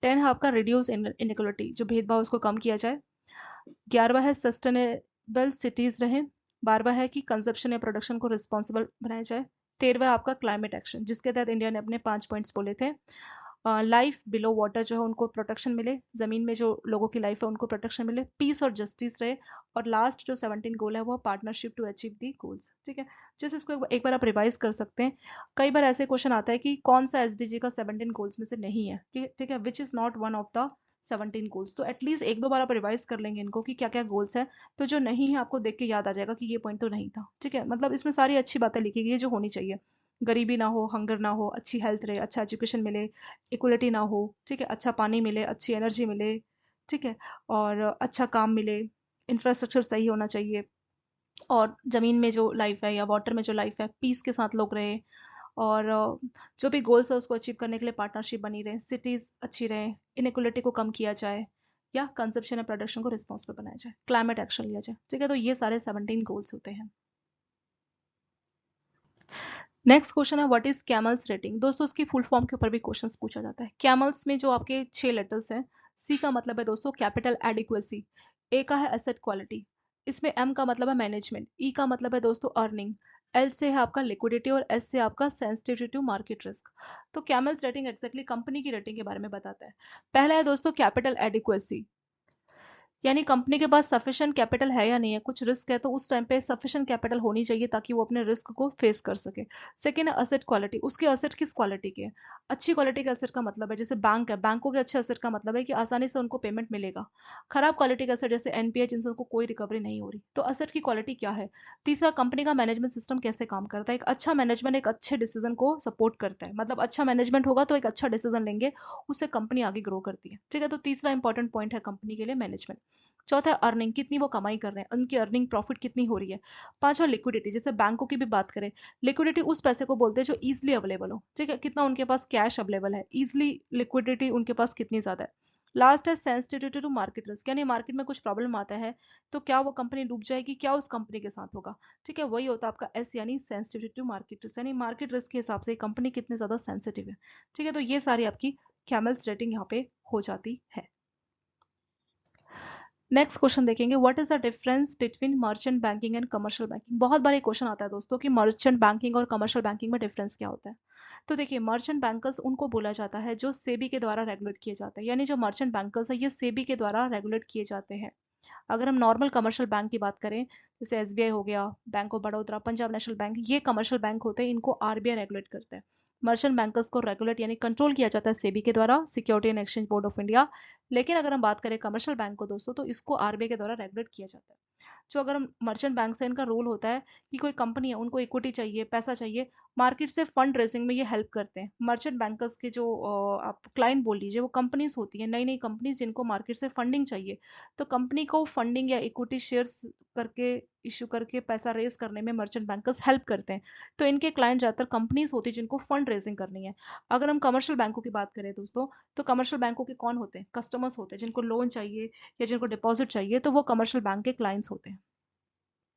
10 है आपका रिड्यूस इनइक्वलिटी, जो भेदभाव उसको कम किया जाए। 11वां है सस्टेनेबल सिटीज रहे। 12वां है कि कंजप्शन या प्रोडक्शन को रिस्पॉन्सिबल बनाया जाए। 13वां आपका क्लाइमेट एक्शन, जिसके तहत इंडिया ने अपने 5 पॉइंट्स बोले थे। लाइफ बिलो वाटर जो है उनको प्रोटेक्शन मिले, जमीन में जो लोगों की लाइफ है उनको प्रोटेक्शन मिले, पीस और जस्टिस रहे, और लास्ट जो 17 गोल है वो partnership to achieve the goals, ठीक है। जैसे इसको एक बार आप रिवाइज कर सकते हैं। कई बार ऐसे क्वेश्चन आता है कि कौन सा SDG का 17 गोल्स में से नहीं है, ठीक है, which is not one of the 17 goals. तो एटलीस्ट एक दो बार आप रिवाइज कर लेंगे इनको कि क्या क्या गोल्स है, तो जो नहीं है आपको देख के याद आ जाएगा कि ये पॉइंट तो नहीं था, ठीक है। मतलब इसमें सारी अच्छी बातें लिखी गई है जो होनी चाहिए। गरीबी ना हो, हंगर ना हो, अच्छी हेल्थ रहे, अच्छा एजुकेशन मिले, इक्वलिटी ना हो, ठीक है, अच्छा पानी मिले, अच्छी एनर्जी मिले, ठीक है, और अच्छा काम मिले, इंफ्रास्ट्रक्चर सही होना चाहिए, और जमीन में जो लाइफ है या वाटर में जो लाइफ है, पीस के साथ लोग रहे, और जो भी गोल्स है उसको अचीव करने के लिए पार्टनरशिप बनी रहे, सिटीज अच्छी रहे, इनइक्वलिटी को कम किया जाए, या कंजप्शन एंड प्रोडक्शन को रिस्पॉन्सिबल बनाया जाए, क्लाइमेट एक्शन लिया जाए। ठीक है, तो ये सारे 17 गोल्स होते हैं। नेक्स्ट क्वेश्चन है व्हाट इज कैमल्स रेटिंग। दोस्तों इसकी फुल फॉर्म के ऊपर भी क्वेश्चंस पूछा जाता है। कैमल्स में जो आपके 6 लेटर्स हैं, सी का मतलब है दोस्तों कैपिटल एडिक्वेसी, ए का है एसेट क्वालिटी, इसमें एम का मतलब है मैनेजमेंट, ई का मतलब है दोस्तों अर्निंग, एल से है आपका लिक्विडिटी और एस से आपका सेंसिटिविटी टू मार्केट रिस्क। तो कैमल्स रेटिंग एक्जैक्टली कंपनी की रेटिंग के बारे में बताता है। पहला है दोस्तों कैपिटल एडिक्वेसी, यानी कंपनी के पास सफिशिएंट कैपिटल है या नहीं है, कुछ रिस्क है तो उस टाइम पे सफिशिएंट कैपिटल होनी चाहिए ताकि वो अपने रिस्क को फेस कर सके। सेकेंड है असेट क्वालिटी, उसके असेट किस क्वालिटी के है। अच्छी क्वालिटी के असेट का मतलब है जैसे बैंक है, बैंकों के अच्छे असेट का मतलब है कि आसानी से उनको पेमेंट मिलेगा। खराब क्वालिटी का असेट जैसे एनपीए जिनसे उनको कोई रिकवरी नहीं हो रही, तो असेट की क्वालिटी क्या है। तीसरा कंपनी का मैनेजमेंट सिस्टम कैसे काम करता है। एक अच्छा मैनेजमेंट एक अच्छे डिसीजन को सपोर्ट करता है, मतलब अच्छा मैनेजमेंट होगा तो एक अच्छा डिसीजन लेंगे, उससे कंपनी आगे ग्रो करती है। ठीक है, तो तीसरा इंपॉर्टेंट पॉइंट है कंपनी के लिए मैनेजमेंट। चौथा है अर्निंग, कितनी वो कमाई कर रहे हैं, उनकी अर्निंग प्रॉफिट कितनी हो रही है। पांचवा लिक्विडिटी, जैसे बैंकों की भी बात करें, लिक्विडिटी उस पैसे को बोलते हैं जो इजिली अवेलेबल हो। ठीक है, कितना उनके पास कैश अवेलेबल है, इजिली लिक्विडिटी उनके पास कितनी ज्यादा है। लास्ट है सेंसिटिविटी टू मार्केट रिस्क, यानी मार्केट में कुछ प्रॉब्लम आता है तो क्या वो कंपनी डूब जाएगी, क्या उस कंपनी के साथ होगा। ठीक है, वही होता है आपका एस, यानी सेंसिटिविटी टू मार्केट रिस्क, यानी मार्केट रिस्क के हिसाब से कंपनी कितनी ज्यादा सेंसिटिव है। ठीक है, तो ये सारी आपकी कैमल्स रेटिंग यहाँ पे हो जाती है। नेक्स्ट क्वेश्चन देखेंगे what is the difference between merchant banking and commercial banking. बहुत बार ये क्वेश्चन आता है दोस्तों कि मर्चेंट बैंकिंग और कमर्शियल बैंकिंग में डिफरेंस क्या होता है। तो देखिए मर्चेंट बैंकर्स उनको बोला जाता है जो सेबी के द्वारा रेगुलेट किए जाते हैं, यानी जो मर्चेंट बैंकर्स है ये सेबी के द्वारा रेगुलेट किए जाते हैं। अगर हम नॉर्मल कमर्शियल बैंक की बात करें, जैसे एसबीआई हो गया, bank of Baroda, Punjab national bank, ये कमर्शियल बैंक होते हैं, इनको आरबीआई रेगुलेट करता है। मर्चेंट बैंकर्स को रेगुलेट यानी कंट्रोल किया जाता है सेबी के द्वारा, security and exchange board of India. लेकिन अगर हम बात करें कमर्शियल बैंक को दोस्तों, तो इसको आरबीआई के द्वारा रेगुलेट किया जाता है। जो अगर हम मर्चेंट बैंक से इनका रोल होता है कि कोई कंपनी है उनको इक्विटी चाहिए, पैसा चाहिए, मार्केट से फंड रेजिंग में ये हेल्प करते हैं। मर्चेंट बैंकर्स के जो आप क्लाइंट बोल लीजिए वो कंपनीज होती हैं, नई नई कंपनीज जिनको मार्केट से फंडिंग चाहिए, तो कंपनी को फंडिंग या इक्विटी शेयर्स करके इश्यू करके पैसा रेज करने में मर्चेंट बैंकर्स हेल्प करते हैं। तो इनके क्लाइंट ज्यादातर कंपनीज होती है जिनको फंड रेजिंग करनी है। अगर हम कमर्शियल बैंकों की बात करें दोस्तों, तो कमर्शियल बैंकों के कौन होते हैं, कस्टमर्स होते हैं, जिनको लोन चाहिए या जिनको डिपॉजिट चाहिए तो वो कमर्शियल बैंक के क्लाइंट्स होते हैं।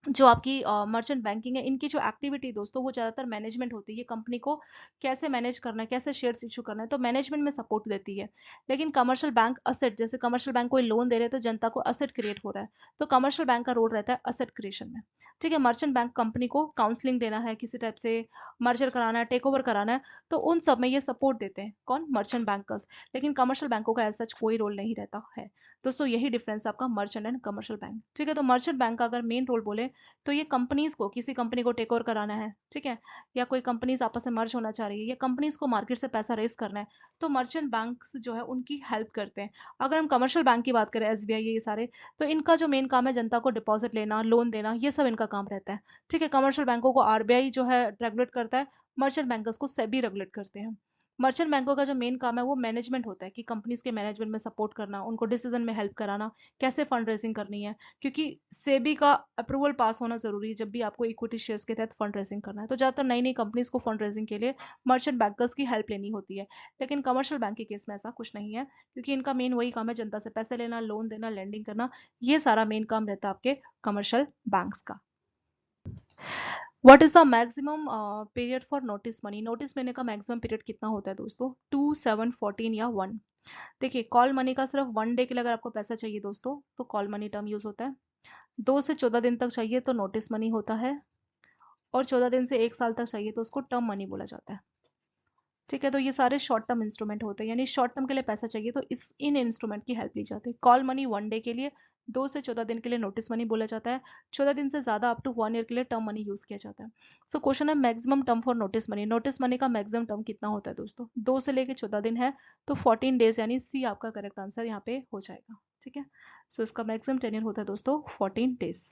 जो आपकी मर्चेंट बैंकिंग है, इनकी जो एक्टिविटी दोस्तों वो ज़्यादातर मैनेजमेंट होती है, ये कंपनी को कैसे मैनेज करना है, कैसे शेयर्स इशू करना है, तो मैनेजमेंट में सपोर्ट देती है। लेकिन कमर्शियल बैंक असेट, जैसे कमर्शियल बैंक कोई लोन दे रहे हैं तो जनता को असेट क्रिएट हो रहा है, तो कमर्शियल बैंक का रोल रहता है असेट क्रिएशन में। ठीक है, मर्चेंट बैंक कंपनी को काउंसलिंग देना है, किसी टाइप से मर्जर कराना है, टेक ओवर कराना है, तो उन सब में ये सपोर्ट देते हैं कौन, मर्चेंट बैंकर्स। लेकिन कमर्शियल बैंकों का ऐसा कोई रोल नहीं रहता है। दोस्तों यही डिफरेंस है आपका मर्चेंट एंड कमर्शियल बैंक। ठीक है, तो मर्चेंट बैंक का अगर मेन रोल बोले तो ये कंपनीज को, किसी कंपनी को टेक ओवर कराना है, ठीक है, या कोई कंपनीज आपस में मर्ज होना चाह रही है, या कंपनीज को मार्केट से पैसा रेस करना है, तो मर्चेंट बैंक्स जो है उनकी हेल्प करते हैं। अगर हम कमर्शियल बैंक की बात करें, एसबीआई, ये सारे, तो इनका जो मेन काम है जनता को डिपॉजिट लेना, लोन देना, ये सब इनका काम रहता है। ठीक है, कमर्शियल बैंकों को आरबीआई जो है रेगुलेट करता है, मर्चेंट बैंकर्स को सेबी रेगुलेट करते हैं। मर्चेंट बैंकों का जो मेन काम है वो मैनेजमेंट होता है, कि कंपनीज के मैनेजमेंट में सपोर्ट करना, उनको डिसीजन में हेल्प कराना, कैसे फंड रेजिंग करनी है, क्योंकि सेबी का अप्रूवल पास होना जरूरी है जब भी आपको इक्विटी शेयर्स के तहत फंड रेजिंग करना है। तो ज्यादातर नई नई कंपनीज को फंड रेजिंग के लिए मर्चेंट बैंकर्स की हेल्प लेनी होती है। लेकिन कमर्शियल बैंक के केस में ऐसा कुछ नहीं है, क्योंकि इनका मेन वही काम है जनता से पैसे लेना, लोन देना, लेंडिंग करना, ये सारा मेन काम रहता है आपके कमर्शियल बैंक्स का। What is the maximum period for notice money. Notice money का मैक्सिमम पीरियड कितना होता है दोस्तों, 2, 7, 14 या 1। देखिए कॉल मनी का सिर्फ 1 डे के लिए अगर आपको पैसा चाहिए दोस्तों तो कॉल मनी टर्म यूज होता है। 2 से 14 दिन तक चाहिए तो नोटिस मनी होता है, और 14 दिन से 1 साल तक चाहिए तो उसको टर्म मनी बोला जाता है। ठीक है, तो ये सारे शॉर्ट टर्म इंस्ट्रूमेंट होते हैं, यानी शॉर्ट टर्म के लिए पैसा चाहिए तो इन इंस्ट्रूमेंट की हेल्प ली जाती है। कॉल मनी 1 डे के लिए, 2 से 14 दिन के लिए नोटिस मनी बोला जाता है, 14 दिन से ज्यादा अप टू 1 ईयर के लिए टर्म मनी यूज किया जाता है। सो क्वेश्चन है maximum term for notice money. Notice money का मैक्सिमम टर्म कितना होता है दोस्तों, 2 से लेके 14 दिन है, तो 14 डेज, यानी सी आपका करेक्ट आंसर यहाँ पे हो जाएगा। ठीक है, सो इसका मैक्सिमम टेन्योर होता है दोस्तों 14 डेज।